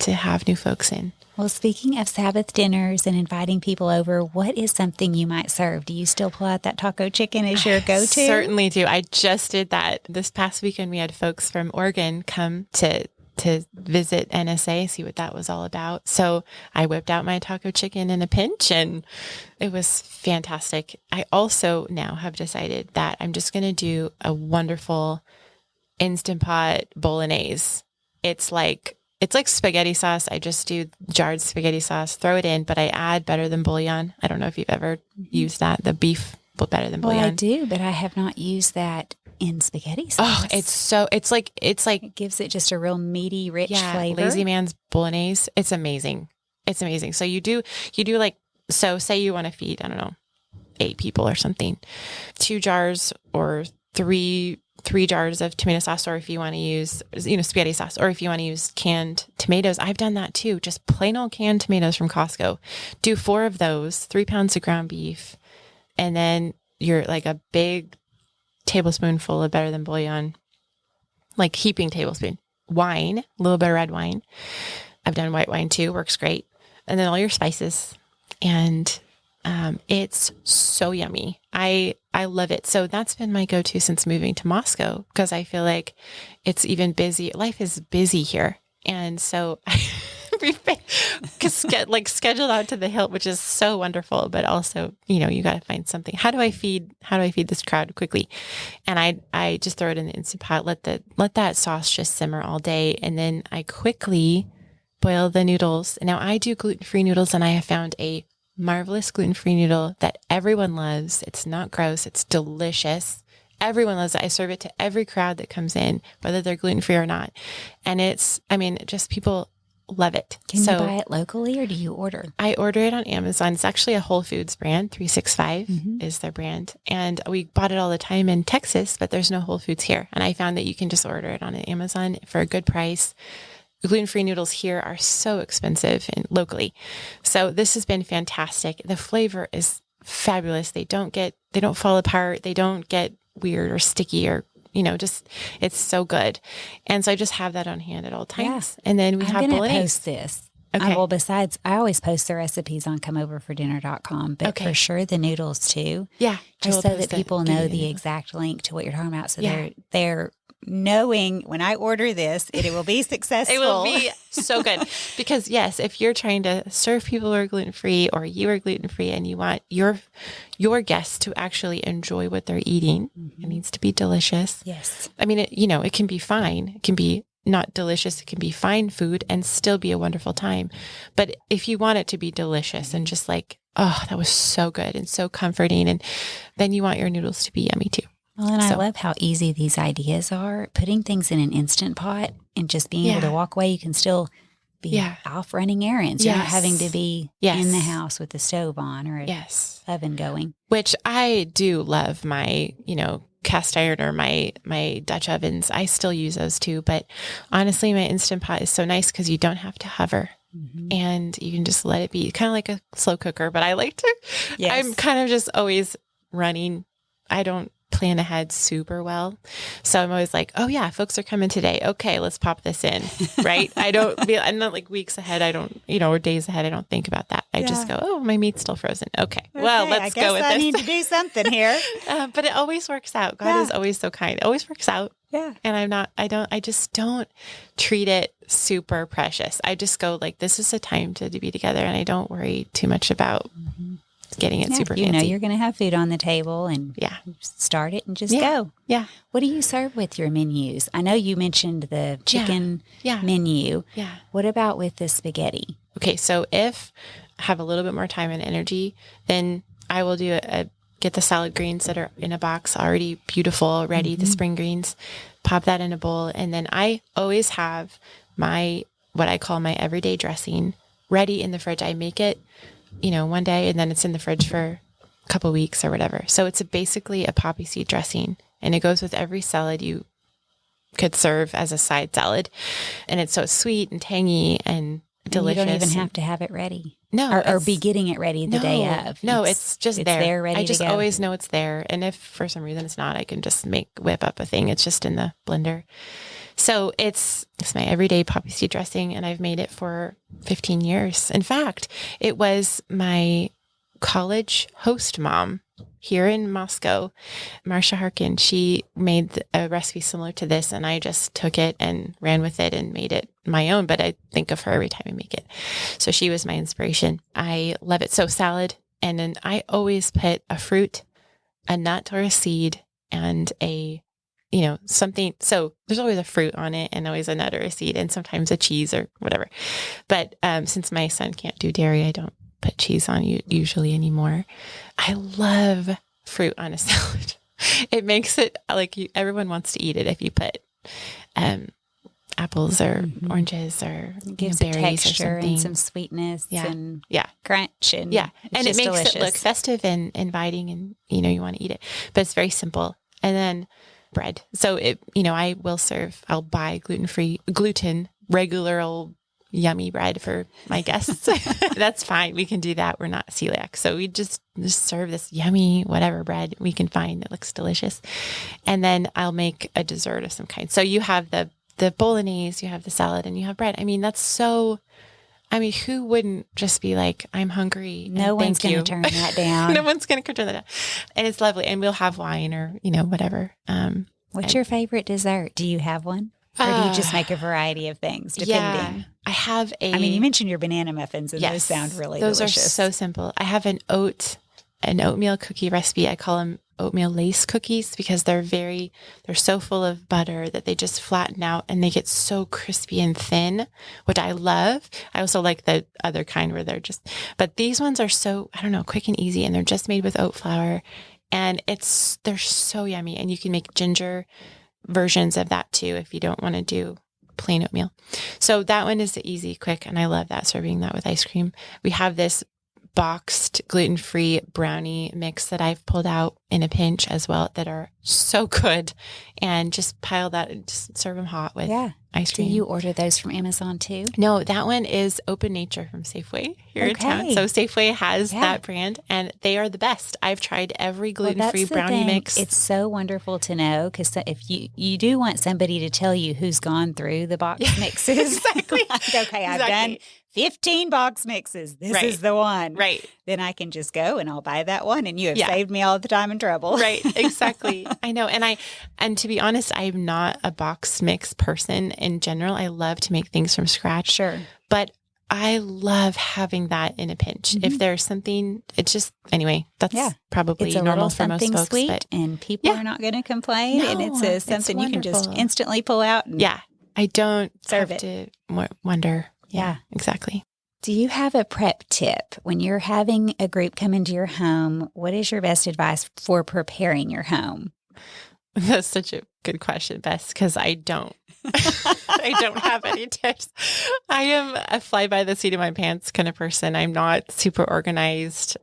have new folks in. Well, speaking of Sabbath dinners and inviting people over, what is something you might serve? Do you still pull out that taco chicken as your go-to? Certainly do. I just did that this past weekend. We had folks from Oregon come to visit NSA, see what that was all about. So I whipped out my taco chicken in a pinch and it was fantastic. I also now have decided that I'm just going to do a wonderful Instant Pot bolognese. It's like spaghetti sauce. I just do jarred spaghetti sauce, throw it in, but I add better than bouillon. I don't know if you've ever used that, the beef better than bouillon. Well, I do, but I have not used that in spaghetti sauce. Oh, it's like It gives it just a real meaty, rich flavor. Lazy Man's bolognese. It's amazing. It's amazing. So you do like, so say you want to feed, I don't know, 8 people or something, 2 jars or three jars of tomato sauce, or if you want to use, spaghetti sauce, or if you want to use canned tomatoes. I've done that too. Just plain old canned tomatoes from Costco. Do 4 of those, 3 pounds of ground beef. And then you're like a big tablespoonful of better than bouillon, like heaping tablespoon. Wine, a little bit of red wine. I've done white wine too, works great. And then all your spices. And it's so yummy. I love it. So that's been my go-to since moving to Moscow, because I feel like it's even busy. Life is busy here. And so we've been scheduled out to the hilt, which is so wonderful, but also, you got to find something. How do I feed this crowd quickly? And I just throw it in the Instant Pot, let that sauce just simmer all day. And then I quickly boil the noodles. Now I do gluten-free noodles, and I have found a marvelous gluten-free noodle that everyone loves. It's not gross. It's delicious. Everyone loves it. I serve it to every crowd that comes in, whether they're gluten-free or not. And just people love it. Can you buy it locally, or do you order? I order it on Amazon. It's actually a Whole Foods brand. 365 is their brand. And we bought it all the time in Texas, but there's no Whole Foods here. And I found that you can just order it on Amazon for a good price. Gluten-free noodles here are so expensive and locally. So this has been fantastic. The flavor is fabulous. They don't fall apart. They don't get weird or sticky or, it's so good. And so I just have that on hand at all times. Yeah. And then we have bolognese. I'm going to post this. Okay. Besides, I always post the recipes on comeoverfordinner.com, but for sure the noodles too. Yeah. Just so that people know the exact link to what you're talking about. So they're knowing when I order this, it will be successful. It will be so good. Because yes, if you're trying to serve people who are gluten-free, or you are gluten-free and you want your guests to actually enjoy what they're eating, it needs to be delicious. Yes. I mean, it can be fine. It can be not delicious. It can be fine food and still be a wonderful time. But if you want it to be delicious and just like, oh, that was so good and so comforting, and then you want your noodles to be yummy too. Well, and I love how easy these ideas are. Putting things in an Instant Pot and just being able to walk away. You can still be off running errands. You're not having to be in the house with the stove on or an oven going. Which I do love my, cast iron or my Dutch ovens. I still use those too. But honestly, my Instant Pot is so nice because you don't have to hover. And you can just let it be kind of like a slow cooker. But I like to, I'm kind of just always running. I don't plan ahead super well. So I'm always like, oh yeah, folks are coming today. Okay, let's pop this in. Right. I'm not like weeks ahead. I don't, or days ahead. I don't think about that. I just go, oh, my meat's still frozen. Okay. Well, let's go with this. I need to do something here. But it always works out. God is always so kind. It always works out. Yeah. And I just don't treat it super precious. I just go like, this is a time to be together, and I don't worry too much about getting it super fancy. You're going to have food on the table, and start it and just go. Yeah. What do you serve with your menus? I know you mentioned the chicken menu. Yeah. What about with the spaghetti? Okay. So if I have a little bit more time and energy, then I will do get the salad greens that are in a box already beautiful, ready, the spring greens, pop that in a bowl. And then I always have what I call my everyday dressing ready in the fridge. I make it, one day, and then it's in the fridge for a couple weeks or whatever. So it's basically a poppy seed dressing, and it goes with every salad you could serve as a side salad. And it's so sweet and tangy and delicious. You don't even have to have it ready. No. Or be getting it ready the day of. No, it's just there. It's there ready to go. I just always know it's there. And if for some reason it's not, I can just whip up a thing. It's just in the blender. So it's my everyday poppy seed dressing, and I've made it for 15 years. In fact, it was my college host mom here in Moscow, Marcia Harkin. She made a recipe similar to this, and I just took it and ran with it and made it my own, but I think of her every time I make it. So she was my inspiration. I love it. So salad, and then I always put a fruit, a nut or a seed, and something. So there's always a fruit on it, and always a nut or a seed, and sometimes a cheese or whatever. But since my son can't do dairy, I don't put cheese on usually anymore. I love fruit on a salad. It makes it like everyone wants to eat it if you put apples or oranges or It gives berries a texture or something. and some sweetness and crunch. And and it makes delicious. it look festive and inviting, and you want to eat it. But it's very simple. And then bread. So I'll buy gluten, regular old yummy bread for my guests. That's fine. We can do that. We're not celiac. So we just serve this yummy, whatever bread we can find that looks delicious. And then I'll make a dessert of some kind. So you have the bolognese, you have the salad, and you have bread. I mean, who wouldn't just be like, I'm hungry? No one's going to turn that down. No one's going to turn that down. And it's lovely. And we'll have wine or, whatever. What's your favorite dessert? Do you have one? Or do you just make a variety of things, depending? Yeah, I have you mentioned your banana muffins, and those sound really delicious. Those are so simple. I have an oatmeal cookie recipe. I call them oatmeal lace cookies because they're so full of butter that they just flatten out and they get so crispy and thin, which I love. I also like the other kind where but these ones are so, quick and easy, and they're just made with oat flour, and they're so yummy. And you can make ginger versions of that too if you don't want to do plain oatmeal. So that one is easy, quick, and I love that, serving that with ice cream. We have this boxed gluten-free brownie mix that I've pulled out in a pinch as well that are so good, and just pile that and just serve them hot with ice cream. Do you order those from Amazon too? No, that one is Open Nature from Safeway here in town. So Safeway has that brand, and they are the best. I've tried every gluten-free brownie mix. It's so wonderful to know, because if you do want somebody to tell you who's gone through the box mixes. Exactly. I've done 15 box mixes. This is the one. Right. Then I can just go and I'll buy that one, and you have saved me all the time and trouble. Right. Exactly. I know. And to be honest, I'm not a box mix person in general. I love to make things from scratch. Sure. But I love having that in a pinch. If there's something, it's just, anyway, that's probably normal for most folks. Sweet, but and people are not going to complain. No, and it's something you can just instantly pull out. And I don't serve have to wonder. Yeah, exactly. Do you have a prep tip when you're having a group come into your home? What is your best advice for preparing your home? That's such a good question, Bess, because I don't. I don't have any tips. I am a fly by the seat of my pants kind of person. I'm not super organized.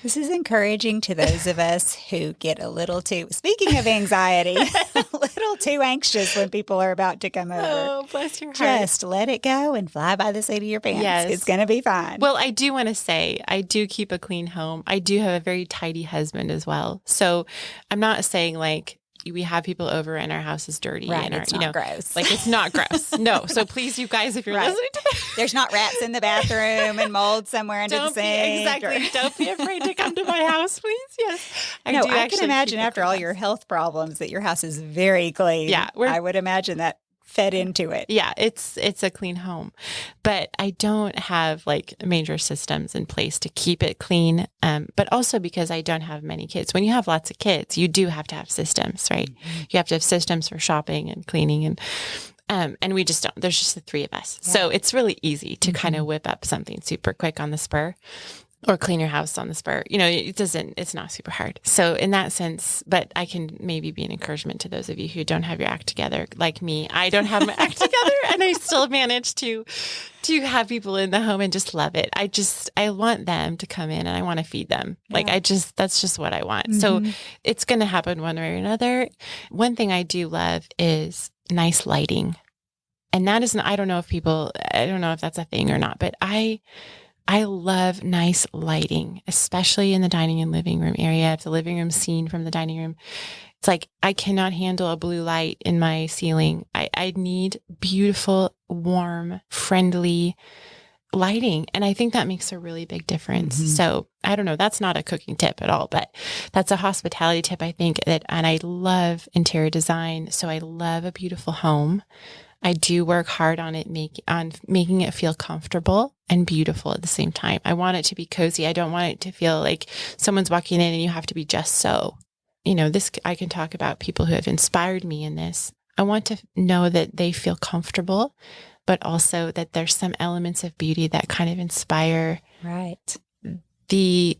This is encouraging to those of us who get a little too, speaking of anxiety, a little too anxious when people are about to come over. Oh, bless your heart. Just let it go and fly by the seat of your pants. Yes. It's going to be fine. Well, I do want to say, I do keep a clean home. I do have a very tidy husband as well. So I'm not saying like, we have people over and our house is dirty. Right, and our, it's not gross. Like, it's not gross. No. So please, you guys, if you're listening to this. There's not rats in the bathroom and mold somewhere under the sink. Don't be afraid to come to my house, please. Yes. I can imagine after all your health problems that your house is very clean. Yeah. I would imagine that fed into it. Yeah, it's a clean home, but I don't have like major systems in place to keep it clean. But also because I don't have many kids. When you have lots of kids, you do have to have systems, right? Mm-hmm. You have to have systems for shopping and cleaning, and we just don't. There's just the three of us, so it's really easy to kind of whip up something super quick on the spur. Or clean your house on the spur. It's not super hard. So in that sense, but I can maybe be an encouragement to those of you who don't have your act together, like me. I don't have my act together, and I still manage to have people in the home and just love it. I want them to come in and I want to feed them. Yeah. That's just what I want. Mm-hmm. So it's going to happen one way or another. One thing I do love is nice lighting. And that is, I don't know if that's a thing or not, but I love nice lighting, especially in the dining and living room area. If the living room's seen from the dining room, it's like I cannot handle a blue light in my ceiling. I need beautiful, warm, friendly lighting. And I think that makes a really big difference. Mm-hmm. So I don't know, that's not a cooking tip at all, but that's a hospitality tip, I think, and I love interior design. So I love a beautiful home. I do work hard on making it feel comfortable and beautiful at the same time. I want it to be cozy. I don't want it to feel like someone's walking in and you have to be just so. I can talk about people who have inspired me in this. I want to know that they feel comfortable, but also that there's some elements of beauty that kind of inspire right. the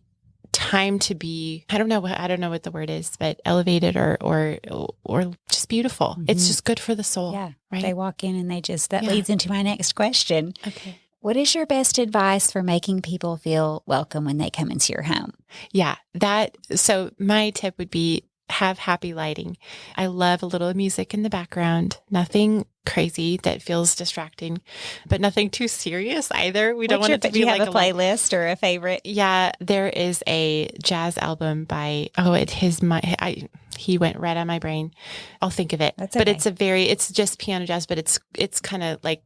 time to be, I don't know what the word is, but elevated or just beautiful. It's just good for the soul. Yeah. Right. They walk in and that leads into my next question. Okay. What is your best advice for making people feel welcome when they come into your home? Yeah. So my tip would be have happy lighting. I love a little music in the background, nothing crazy that feels distracting, but nothing too serious either. We don't want it to be do you like have a playlist or a favorite? Yeah, there is a jazz album by, he went right on my brain. I'll think of it. That's But okay. it's just piano jazz, but it's kind of like,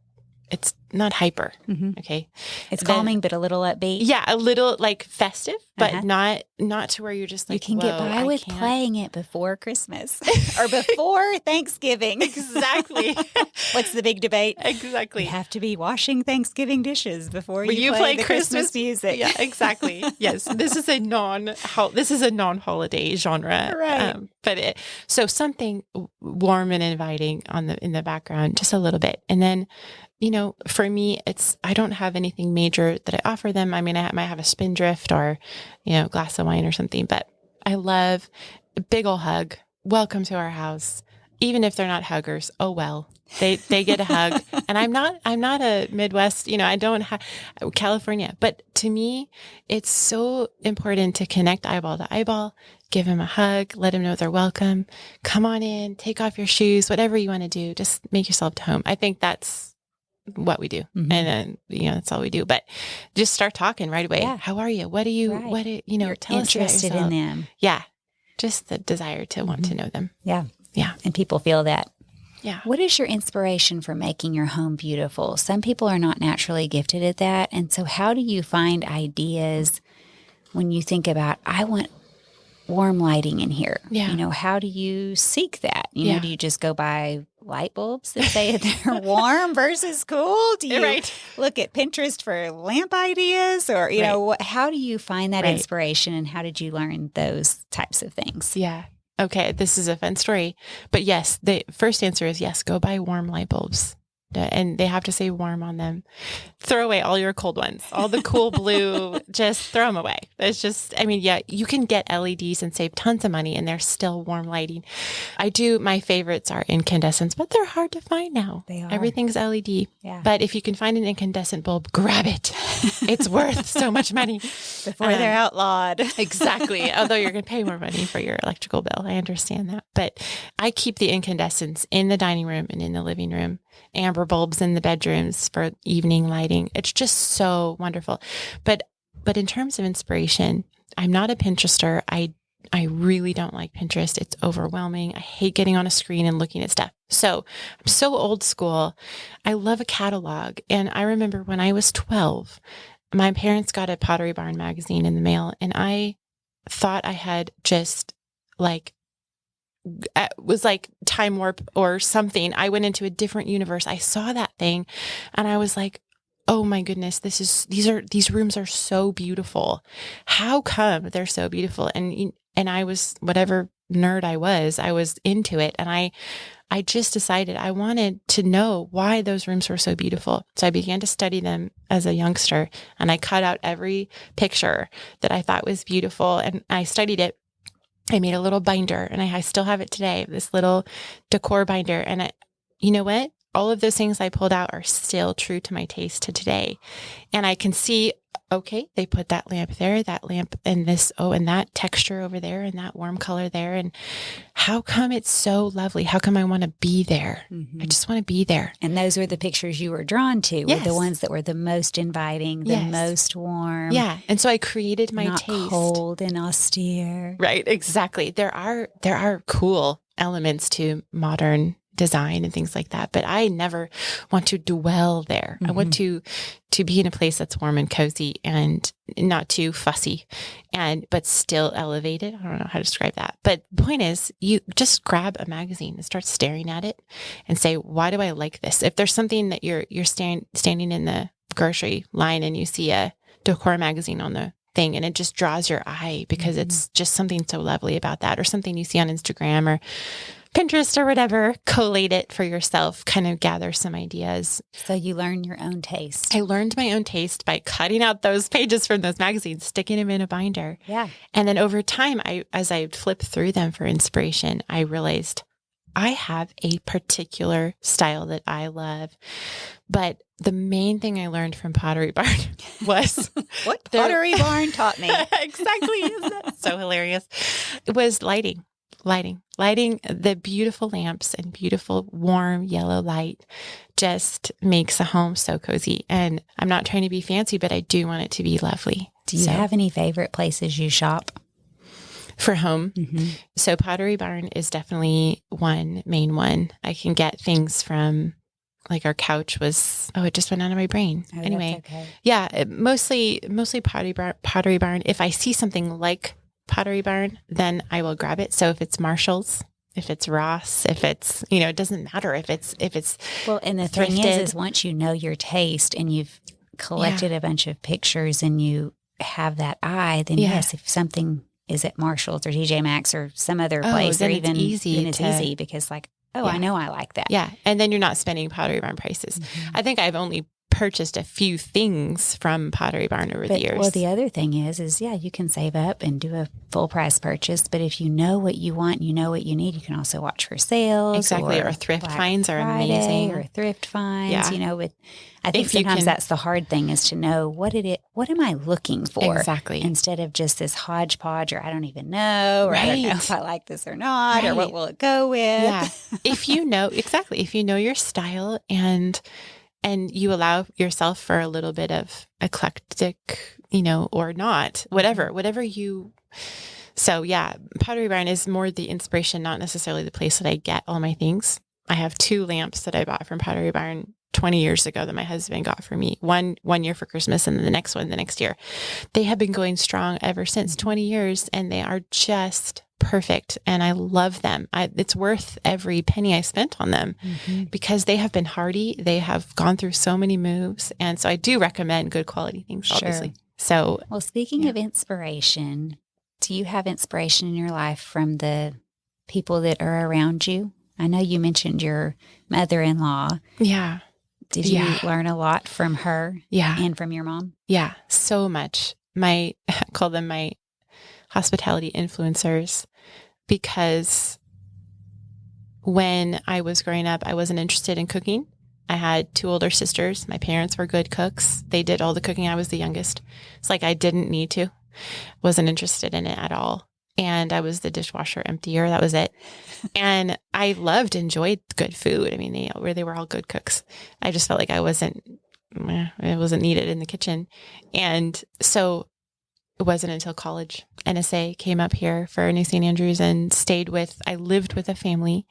it's not hyper. Okay. It's calming, but a little upbeat. Yeah, a little like festive, but not to where you're just like, you can get by with playing it before Christmas or before Thanksgiving. Exactly. What's the big debate? Exactly. You have to be washing Thanksgiving dishes before you play the Christmas music. Yeah, exactly. Yes, this is a non-holiday genre, right? So something warm and inviting in the background, just a little bit, and then. For me, I don't have anything major that I offer them. I mean, I might have a spindrift or, a glass of wine or something, but I love a big old hug. Welcome to our house. Even if they're not huggers, oh well, they get a hug. And I'm not a Midwest, I don't have California, but to me, it's so important to connect eyeball to eyeball, give them a hug, let them know they're welcome. Come on in, take off your shoes, whatever you want to do, just make yourself at home. I think that's what we do. And then, that's all we do, but just start talking right away. Yeah. How are you? What do you, You're tell us about interested in them. Yeah. Just the desire to want to know them. Yeah. Yeah. And people feel that. Yeah. What is your inspiration for making your home beautiful? Some people are not naturally gifted at that. And so how do you find ideas when you think about, I want warm lighting in here? Yeah. How do you seek that? Do you just go by light bulbs that say they're warm versus cool? Do you look at Pinterest for lamp ideas? Or, how do you find that inspiration, and how did you learn those types of things? Yeah. Okay. This is a fun story, but yes, the first answer is yes, go buy warm light bulbs. And they have to say warm on them. Throw away all your cold ones, all the cool blue, just throw them away. It's just, you can get LEDs and save tons of money, and they're still warm lighting. My favorites are incandescents, but they're hard to find now. They are. Everything's LED. Yeah. But if you can find an incandescent bulb, grab it. It's worth so much money. Before they're outlawed. Exactly. Although you're going to pay more money for your electrical bill. I understand that. But I keep the incandescents in the dining room and in the living room. Amber bulbs in the bedrooms for evening lighting. It's just so wonderful. But in terms of inspiration, I'm not a Pinterester. I really don't like Pinterest. It's overwhelming. I hate getting on a screen and looking at stuff. So I'm so old school. I love a catalog. And I remember when I was 12, my parents got a Pottery Barn magazine in the mail, and I thought I had just was like time warp or something. I went into a different universe. I saw that thing and I was like, oh my goodness, these rooms are so beautiful. How come they're so beautiful? And I was, whatever nerd I was into it. And I just decided I wanted to know why those rooms were so beautiful. So I began to study them as a youngster, and I cut out every picture that I thought was beautiful, and I studied it. I made a little binder, and I still have it today, this little decor binder. And you know what? All of those things I pulled out are still true to my taste to today. And I can see, okay, they put that lamp there, that lamp and this, and that texture over there and that warm color there. And how come it's so lovely? How come I want to be there? I just want to be there. And those were the pictures you were drawn to, were the ones that were the most inviting, the most warm. Yeah. And so I created my not taste. Cold and austere. Right. Exactly. There are cool elements to modern design and things like that, but I never want to dwell there. I want to be in a place that's warm and cozy and not too fussy, but still elevated. I don't know how to describe that. But the point is, you just grab a magazine and start staring at it and say, why do I like this? If there's something that you're standing in the grocery line and you see a decor magazine on the thing and it just draws your eye because it's just something so lovely about that, or something you see on Instagram or Pinterest or whatever, collate it for yourself, kind of gather some ideas. So you learn your own taste. I learned my own taste by cutting out those pages from those magazines, sticking them in a binder. Yeah. And then over time, as I flipped through them for inspiration, I realized I have a particular style that I love. But the main thing I learned from Pottery Barn was what Pottery Barn taught me. Exactly. Isn't that so hilarious? It was lighting, the beautiful lamps and beautiful warm yellow light just makes a home so cozy. And I'm not trying to be fancy, but I do want it to be lovely. Do you have any favorite places you shop? For home. Mm-hmm. So Pottery Barn is definitely one main one. I can get things from, like our couch was, it just went out of my brain. Oh, anyway, that's okay. Yeah, mostly Pottery Barn. If I see something like Pottery Barn, then I will grab it. So if it's Marshall's, if it's Ross, if it's, it doesn't matter if it's well, and the thrifted. thing is once you know your taste and you've collected a bunch of pictures and you have that eye, then yes, if something is at Marshall's or TJ Maxx or some other place, or even it's easy because I know I like that. Yeah. And then you're not spending Pottery Barn prices. Mm-hmm. I think I've only purchased a few things from Pottery Barn over the years. Well, the other thing is you can save up and do a full price purchase. But if you know what you want, you know what you need, you can also watch for sales. Exactly. Or thrift finds are amazing. Or thrift finds, Yeah. I think sometimes that's the hard thing is to know what am I looking for? Exactly. Instead of just this hodgepodge, or I don't even know, or I don't know if I like this or not, or what will it go with? Yeah. If you know your style and you allow yourself for a little bit of eclectic, or not, whatever you. So yeah, Pottery Barn is more the inspiration, not necessarily the place that I get all my things. I have 2 lamps that I bought from Pottery Barn 20 years ago that my husband got for me. One year for Christmas and then the next one the next year. They have been going strong ever since 20 years and they are just perfect. And I love them. It's worth every penny I spent on them because they have been hardy. They have gone through so many moves. And so I do recommend good quality things, obviously. So, well, speaking of inspiration, do you have inspiration in your life from the people that are around you? I know you mentioned your mother-in-law. Yeah. Did you learn a lot from her? Yeah. And from your mom? Yeah, so much. I call them my hospitality influencers because when I was growing up, I wasn't interested in cooking. I had 2 older sisters. My parents were good cooks. They did all the cooking. I was the youngest. It's like I didn't need to. Wasn't interested in it at all. And I was the dishwasher emptier. That was it. And I enjoyed good food. I mean, they were all good cooks. I just felt like it wasn't needed in the kitchen. And so it wasn't until college, NSA came up here for New St. Andrews and I lived with a family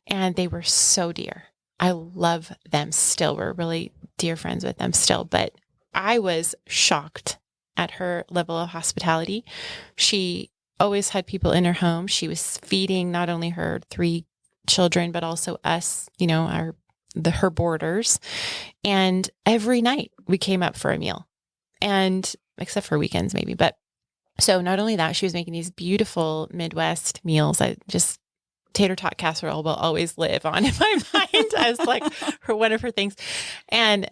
and they were so dear. I love them still. We're really dear friends with them still, but I was shocked at her level of hospitality. She always had people in her home. She was feeding not only her 3 children, but also us, her boarders. And every night we came up for a meal, and except for weekends maybe. But so not only that, she was making these beautiful Midwest meals. Tater tot casserole will always live on in my mind as one of her things. And,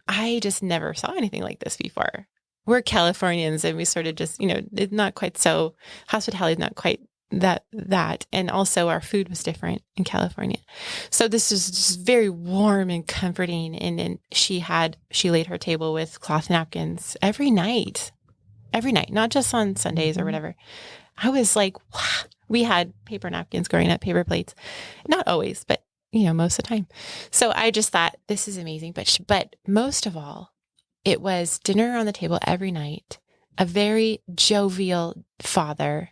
I just never saw anything like this before. We're Californians and we sort of just, it's not quite so, hospitality is not quite that. And also our food was different in California. So this is just very warm and comforting. And she laid her table with cloth napkins every night, not just on Sundays or whatever. I was like, wow. We had paper napkins growing up, paper plates, not always, but most of the time. So I just thought this is amazing. But most of all, it was dinner on the table every night, a very jovial father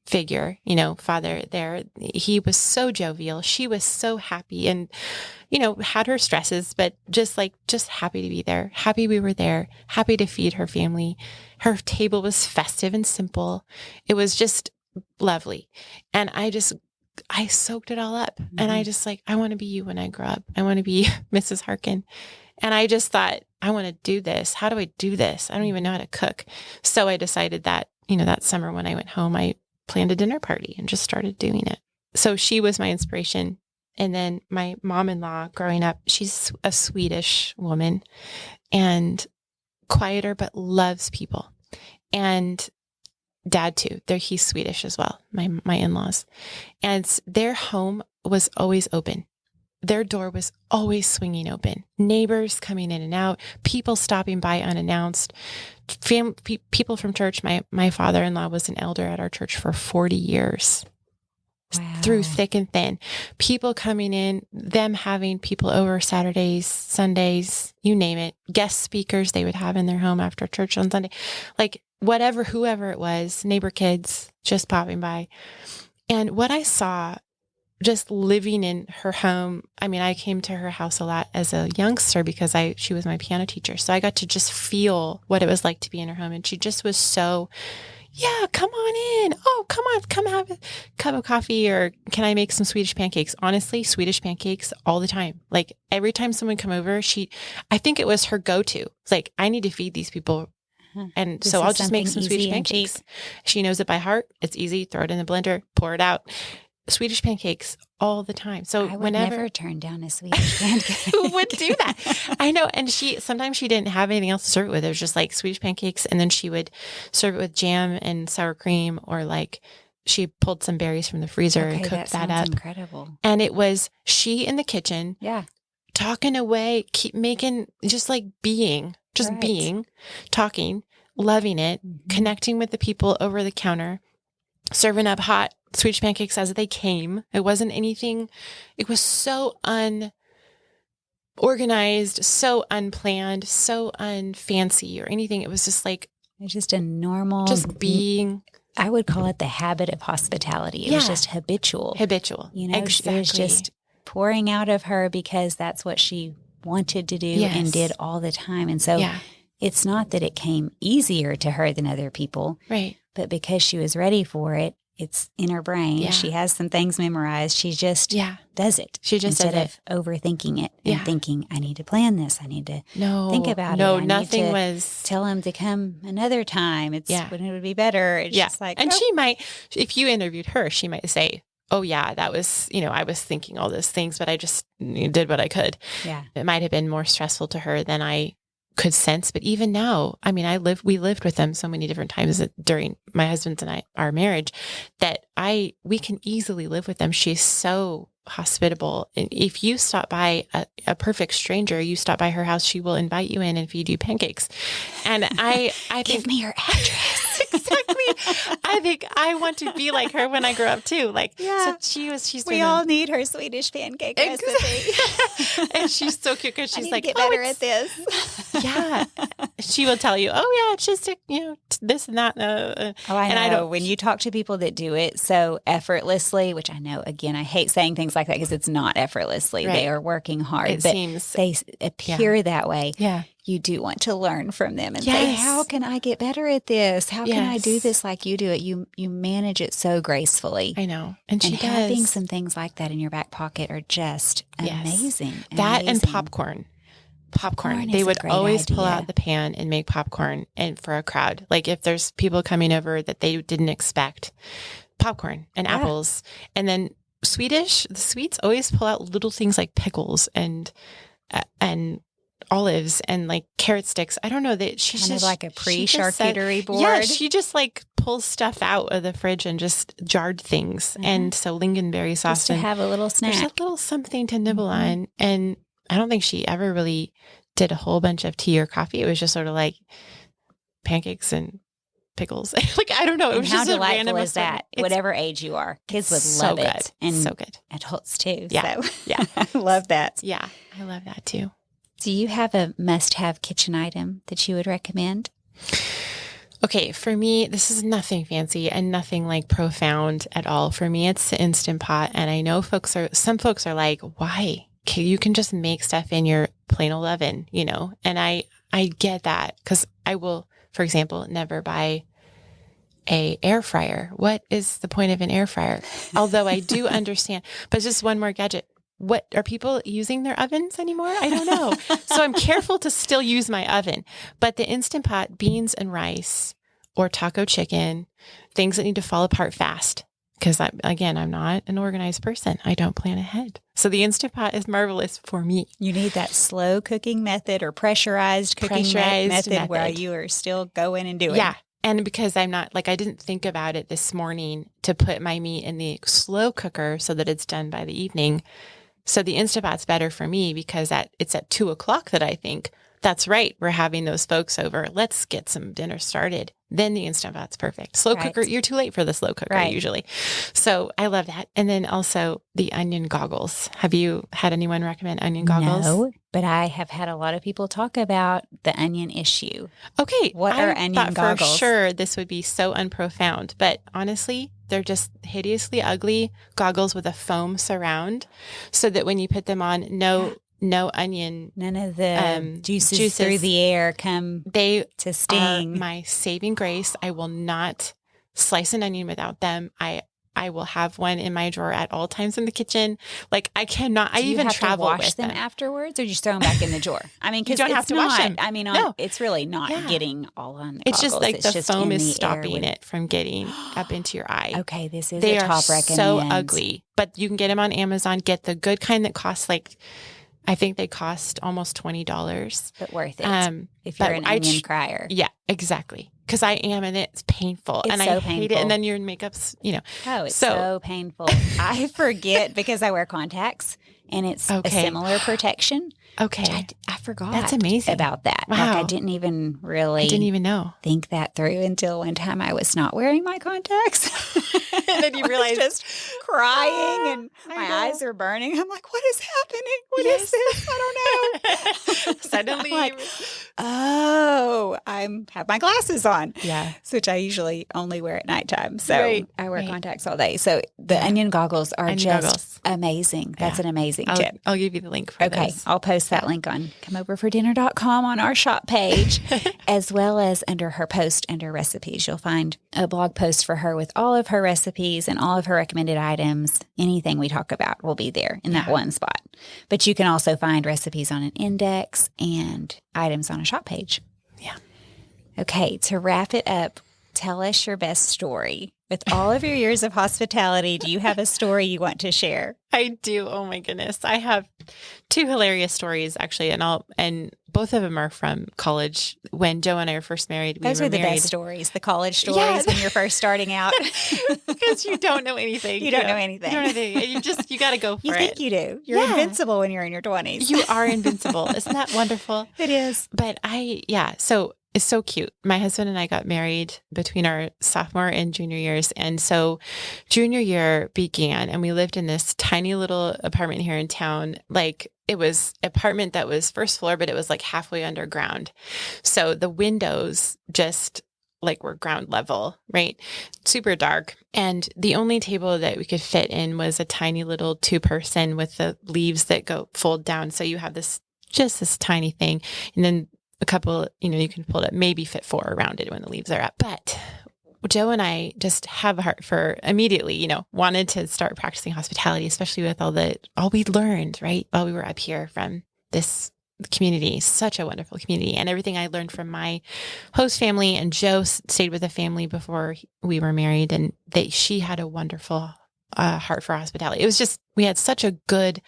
figure, father there. He was so jovial. She was so happy and, had her stresses, but just happy to be there, happy we were there, happy to feed her family. Her table was festive and simple. It was just lovely. And I soaked it all up. And I just I want to be you when I grow up. I want to be Mrs. Harkin. And I just thought, I want to do this. How do I do this? I don't even know how to cook. So I decided that, that summer when I went home, I planned a dinner party and just started doing it. so she was my inspiration. And then my mom-in-law growing up, she's a Swedish woman and quieter, but loves people. And dad too. He's Swedish as well. My in-laws, and their home was always open. Their door was always swinging open. Neighbors coming in and out, people stopping by unannounced, people from church. My father-in-law was an elder at our church for 40 years. Wow. Through thick and thin, people coming in, them having people over Saturdays, Sundays, you name it, guest speakers they would have in their home after church on Sunday, like whatever, whoever it was, neighbor kids just popping by. And what I saw just living in her home, I mean, I came to her house a lot as a youngster because she was my piano teacher. So I got to just feel what it was like to be in her home. And she just was so, yeah, come on in. Oh, come on, come have a cup of coffee, or can I make some Swedish pancakes? Honestly, Swedish pancakes all the time. Like every time someone come over, I think it was her go-to. It's like, I need to feed these people. And so I'll just make some Swedish pancakes. She knows it by heart. It's easy. Throw it in the blender, pour it out. Swedish pancakes all the time. So I would never turn down a Swedish pancake. Who would do that? I know. And sometimes she didn't have anything else to serve it with. It was just like Swedish pancakes. And then she would serve it with jam and sour cream, or like she pulled some berries from the freezer and cooked that up. Incredible. And it was she in the kitchen, talking away, keep making, just like being, talking, loving it, connecting with the people over the counter, serving up hot Swedish pancakes as they came. It wasn't anything. It was so unorganized, so unplanned, so unfancy or anything. It was just like, it's just a normal, just being. I would call it the habit of hospitality. It was just habitual. You know, exactly. It was just pouring out of her because that's what she wanted to do and did all the time. And so it's not that it came easier to her than other people, right? But because she was ready for it, it's in her brain. Yeah. She has some things memorized. She just does it. She just instead of overthinking it and thinking, I need to plan this. I need to think about it. No, nothing was. Tell him to come another time. It's when it would be better. It's just like, and she might, if you interviewed her, she might say, oh yeah, that was, I was thinking all those things, but I just did what I could. Yeah. It might have been more stressful to her than I could sense. But even now, I mean, we lived with them so many different times during my husband's and our marriage that we can easily live with them. She's so hospitable. And if you stop by a perfect stranger, you stop by her house, she will invite you in and feed you pancakes. And I think, give me your address. Exactly. I think I want to be like her when I grow up too. Like, so she's we all need her Swedish pancake recipe. And she's so cute because she's like, get better at this. Yeah. She will tell you, oh yeah, it's just, this and that. I know. When you talk to people that do it so effortlessly, which I know, again, I hate saying things like that because it's not effortlessly. Right. They are working hard. They appear that way. Yeah. You do want to learn from them and say, how can I get better at this? How can I do this like you do it? You manage it so gracefully. I know. And she does. Having some things like that in your back pocket are just amazing. That and popcorn. They would always pull out the pan and make popcorn and for a crowd. Like if there's people coming over that they didn't expect, popcorn and apples. And then the Swedes always pull out little things like pickles and olives and like carrot sticks. I don't know that she's kind just of like a pre-charcuterie board. Yeah, she just like pulls stuff out of the fridge and just jarred things. And so lingonberry sauce. Just to have a little snack. There's a little something to nibble on. And I don't think she ever really did a whole bunch of tea or coffee. It was just sort of like pancakes and pickles. Like, I don't know. It was how just delightful a random is that? Whatever age you are, kids would love it. And so good. Adults too. Yeah. So. Yeah. I love that. Yeah. I love that too. Do you have a must-have kitchen item that you would recommend? Okay, for me, this is nothing fancy and nothing like profound at all. For me, it's the Instant Pot. And I know some folks are like, why? Okay, you can just make stuff in your plain old oven, And I get that because I will, for example, never buy a air fryer. What is the point of an air fryer? Although I do understand, but just one more gadget. What are people using their ovens anymore? I don't know. So I'm careful to still use my oven, but the Instant Pot, beans and rice or taco chicken, things that need to fall apart fast, because I'm not an organized person. I don't plan ahead. So the Instant Pot is marvelous for me. You need that slow cooking method or pressurized cooking method where you are still going and doing. Yeah. And because I'm not I didn't think about it this morning to put my meat in the slow cooker so that it's done by the evening. So the Instant Pot's better for me because it's at 2:00 that I think, that's right, we're having those folks over. Let's get some dinner started. Then the Instant Pot's perfect. Slow cooker, you're too late for the slow cooker usually. So I love that. And then also the onion goggles. Have you had anyone recommend onion goggles? No, but I have had a lot of people talk about the onion issue. Okay. What are onion goggles? For sure this would be so unprofound, but honestly, they're just hideously ugly goggles with a foam surround so that when you put them on, no onion. None of the juices through the air come to sting. Are my saving grace. I will not slice an onion without them. I will have one in my drawer at all times in the kitchen. I cannot. I even travel with them. Do you have to wash them afterwards, or you just throw them back in the drawer? I mean, because you don't have to wash them. I mean, no. It's really not getting all on the It's goggles. Just the foam is stopping it from getting up into your eye. Okay, this is a top recommend. They are so ugly, but you can get them on Amazon. Get the good kind that costs I think they cost almost $20. But worth it if you're an onion crier. Yeah, exactly. Because I am, and it's painful. It's and so I hate it. And then your makeup's, Oh, it's so painful. I forget because I wear contacts, and it's a similar protection. Okay. I forgot. That's amazing. About that. Wow. I didn't even really know. Think that through until one time I was not wearing my contacts. And then you realized just crying and my eyes are burning. I'm like, what is happening? What is this? I don't know. Suddenly I have my glasses on. Yeah. Which I usually only wear at nighttime. So I wear contacts all day. So the onion goggles are amazing. That's an amazing tip. I'll give you the link for those. I'll post that link on comeoverfordinner.com on our shop page, as well as under her post under recipes. You'll find a blog post for her with all of her recipes and all of her recommended items. Anything we talk about will be there in that one spot. But you can also find recipes on an index and items on a shop page. Yeah. Okay, to wrap it up, tell us your best story. With all of your years of hospitality, do you have a story you want to share? I do. Oh my goodness. I have two hilarious stories actually, and both of them are from college. When Joe and I were first married, Those are the best stories, the college stories when you're first starting out. Because you don't know anything. You don't know anything. You got to go for it. You think you do. You're invincible when you're in your 20s. You are invincible. Isn't that wonderful? It is. But so it's so cute. My husband and I got married between our sophomore and junior years. And so junior year began, and we lived in this tiny little apartment here in town. It was an apartment that was first floor, but it was halfway underground. So the windows just were ground level, right? Super dark. And the only table that we could fit in was a tiny little 2-person with the leaves that fold down. So you have this tiny thing. And then a couple, you can pull it up, maybe fit 4 around it when the leaves are up. But Joe and I just have a heart for immediately, wanted to start practicing hospitality, especially with all we learned, right? While we were up here from this community, such a wonderful community, and everything I learned from my host family. And Joe stayed with a family before we were married, and she had a wonderful heart for hospitality. It was just, we had such a good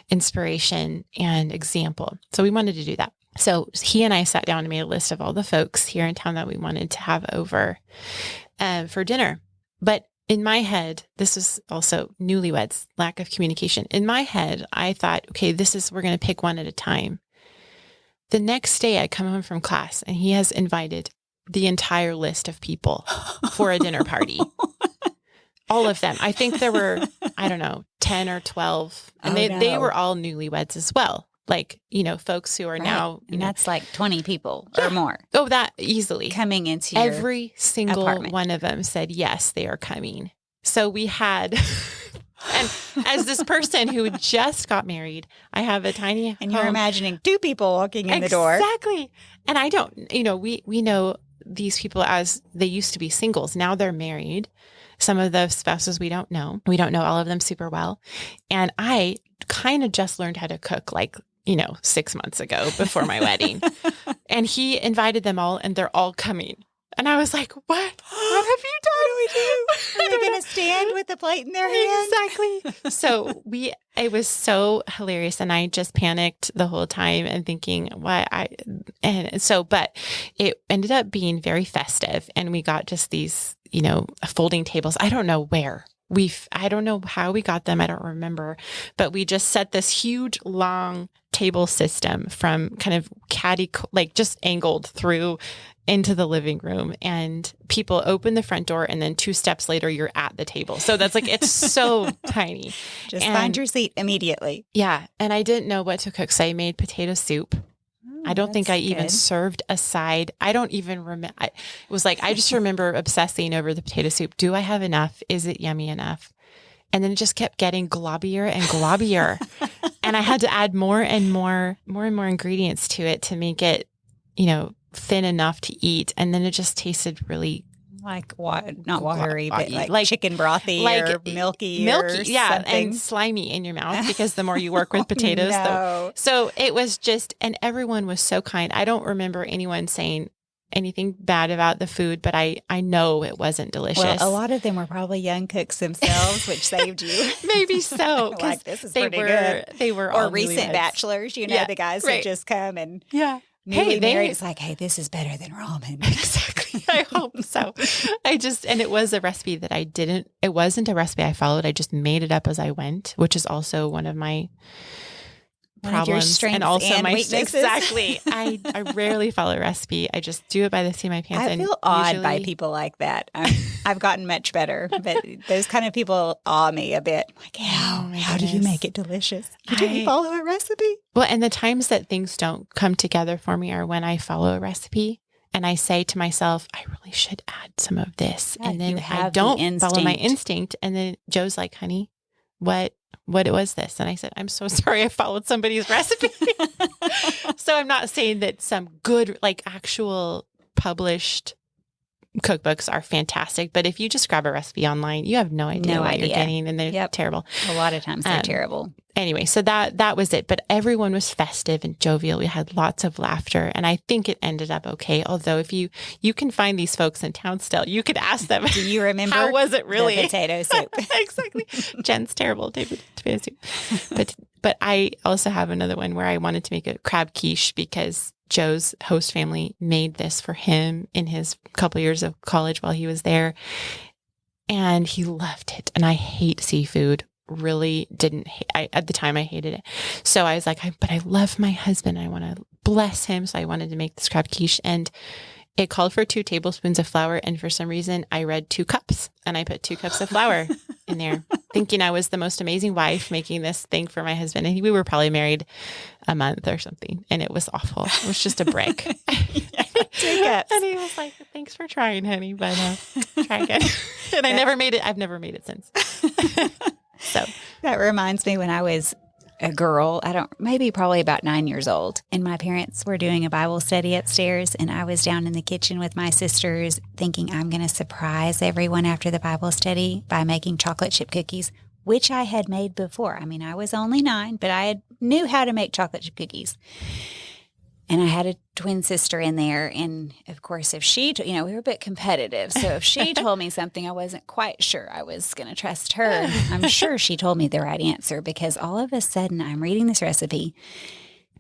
inspiration and example. So we wanted to do that. So he and I sat down and made a list of all the folks here in town that we wanted to have over for dinner. But in my head, this was also newlyweds, lack of communication. In my head, I thought, okay, we're going to pick one at a time. The next day I come home from class and he has invited the entire list of people for a dinner party. All of them. I think there were, 10 or 12. And they were all newlyweds as well. Folks who are now, and that's 20 people or more. Oh, that easily. Coming into your every single apartment. One of them said, yes, they are coming. So we had, and as this person who just got married, I have a tiny And you're home. imagining 2 people walking in the door. Exactly. And I don't, we know these people as they used to be singles. Now they're married. Some of the spouses we don't know. We don't know all of them super well. And I kind of just learned how to cook 6 months ago before my wedding. And he invited them all, and they're all coming. And I was like, what have you done? What do we do? Are they going to stand with the plate in their hand? Exactly. So it was so hilarious. And I just panicked the whole time and thinking, but it ended up being very festive. And we got just these, folding tables. I don't know where. I don't know how we got them. I don't remember, but we just set this huge, long table system from kind of just angled through into the living room, and people open the front door and then 2 steps later, you're at the table. So that's it's so tiny. Just find your seat immediately. Yeah. And I didn't know what to cook. So I made potato soup. I don't think I even served a side. I don't even remember. It was I just remember obsessing over the potato soup. Do I have enough? Is it yummy enough? And then it just kept getting globbier and globbier. And I had to add more and more ingredients to it to make it, thin enough to eat. And then it just tasted really not watery, but like chicken brothy or milky, yeah, something. And slimy in your mouth because the more you work with potatoes, so it was just, and everyone was so kind. I don't remember anyone saying anything bad about the food, but I know it wasn't delicious. Well, a lot of them were probably young cooks themselves, which saved you. Maybe so. This is pretty good. They were or all recent bachelors, the guys who just come and newly married. It's this is better than ramen. Exactly. I hope so. And it was a recipe that it wasn't a recipe I followed. I just made it up as I went, which is also one of my problems and also my weaknesses. Exactly. I rarely follow a recipe. I just do it by the seat of my pants. I feel awed by people like that. I've gotten much better, but those kind of people awe me a bit. How do you make it delicious? You didn't follow a recipe? Well, and the times that things don't come together for me are when I follow a recipe and I say to myself, I really should add some of this. And then I don't follow my instinct. And then Joe's like, honey, what was this? And I said, I'm so sorry I followed somebody's recipe. So I'm not saying that some good, actual published cookbooks are fantastic, but if you just grab a recipe online, you have no idea what you're getting, and they're terrible. A lot of times they're terrible. Anyway, so that was it. But everyone was festive and jovial. We had lots of laughter, and I think it ended up okay. Although if you can find these folks in town still, you could ask them. Do you remember? How was it really? The potato soup. Exactly. Jen's terrible potato soup. But I also have another one where I wanted to make a crab quiche because Joe's host family made this for him in his couple years of college while he was there. And he loved it. And I hate seafood. Really didn't at the time I hated it. So I was like, but I love my husband. I want to bless him. So I wanted to make this crab quiche, and it called for 2 tablespoons of flour. And for some reason I read 2 cups, and I put 2 cups of flour in there thinking I was the most amazing wife making this thing for my husband. And we were probably married a month or something, and it was awful. It was just a brick. 2 cups. And he was like, thanks for trying, honey, but try again. And I've never made it since. So that reminds me when I was a girl, probably about 9 years old, and my parents were doing a Bible study upstairs, and I was down in the kitchen with my sisters thinking I'm going to surprise everyone after the Bible study by making chocolate chip cookies, which I had made before. I was only 9, but I knew how to make chocolate chip cookies. And I had a twin sister in there. And of course, if she, we were a bit competitive. So if she told me something I wasn't quite sure, I was going to trust her. I'm sure she told me the right answer, because all of a sudden I'm reading this recipe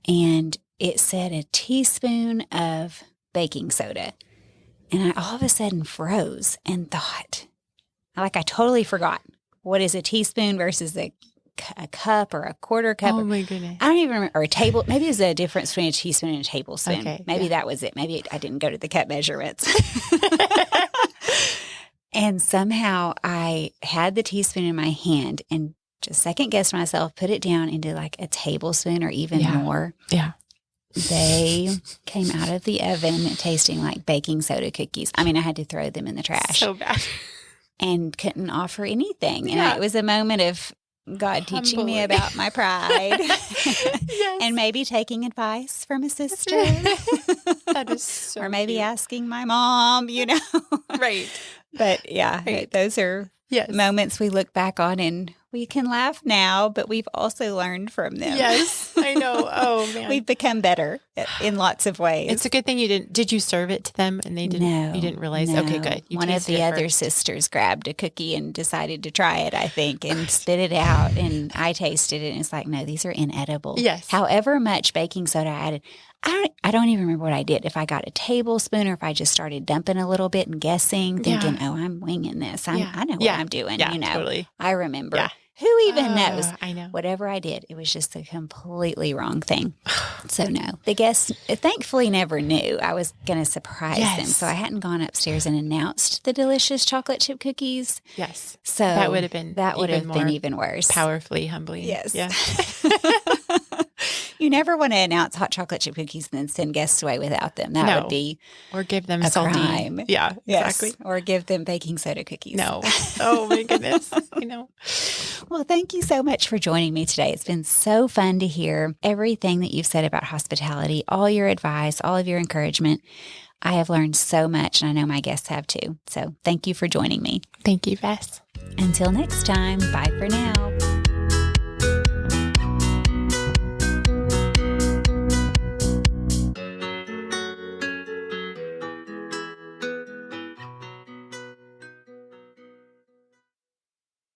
and it said a teaspoon of baking soda. And I all of a sudden froze and thought, I totally forgot. What is a teaspoon versus a cup or a quarter cup? Oh my goodness. I don't even remember. Or a table. Maybe there's a difference between a teaspoon and a tablespoon. Okay, maybe that was it. Maybe I didn't go to the cup measurements. And somehow I had the teaspoon in my hand and just second guessed myself, put it down into a tablespoon or even more. Yeah. They came out of the oven tasting like baking soda cookies. I had to throw them in the trash. So bad. And couldn't offer anything. And it was a moment of God teaching me about my pride. Yes. And maybe taking advice from a sister. That is so or maybe cute. asking my mom, Right. But those are moments we look back on and we can laugh now, but we've also learned from them. Yes, I know. Oh, man. We've become better in lots of ways. It's a good thing you didn't. Did you serve it to them and they didn't? No, you didn't realize? no. Okay, good. You One of tasted the it other first. sisters grabbed a cookie and decided to try it, I think, and spit it out. And I tasted it and it's like, no, these are inedible. Yes. However much baking soda I added, I don't even remember what I did. If I got a tablespoon or if I just started dumping a little bit and guessing, thinking, oh, I'm winging this. I know what I'm doing. Yeah, you know, totally. I remember. Yeah. Who even knows? I know. Whatever I did, it was just a completely wrong thing. So no, the guests thankfully never knew I was going to surprise them. So I hadn't gone upstairs and announced the delicious chocolate chip cookies. Yes. So that would have been even worse. Powerfully humbling. Yes. Yeah. You never want to announce hot chocolate chip cookies and then send guests away without them. That would be or give them a salty. crime. Yeah, exactly. Yes. Or give them baking soda cookies. No. Oh my goodness. I know. Well, thank you so much for joining me today. It's been so fun to hear everything that you've said about hospitality, all your advice, all of your encouragement. I have learned so much, and I know my guests have too. So thank you for joining me. Thank you, Bess. Until next time, bye for now.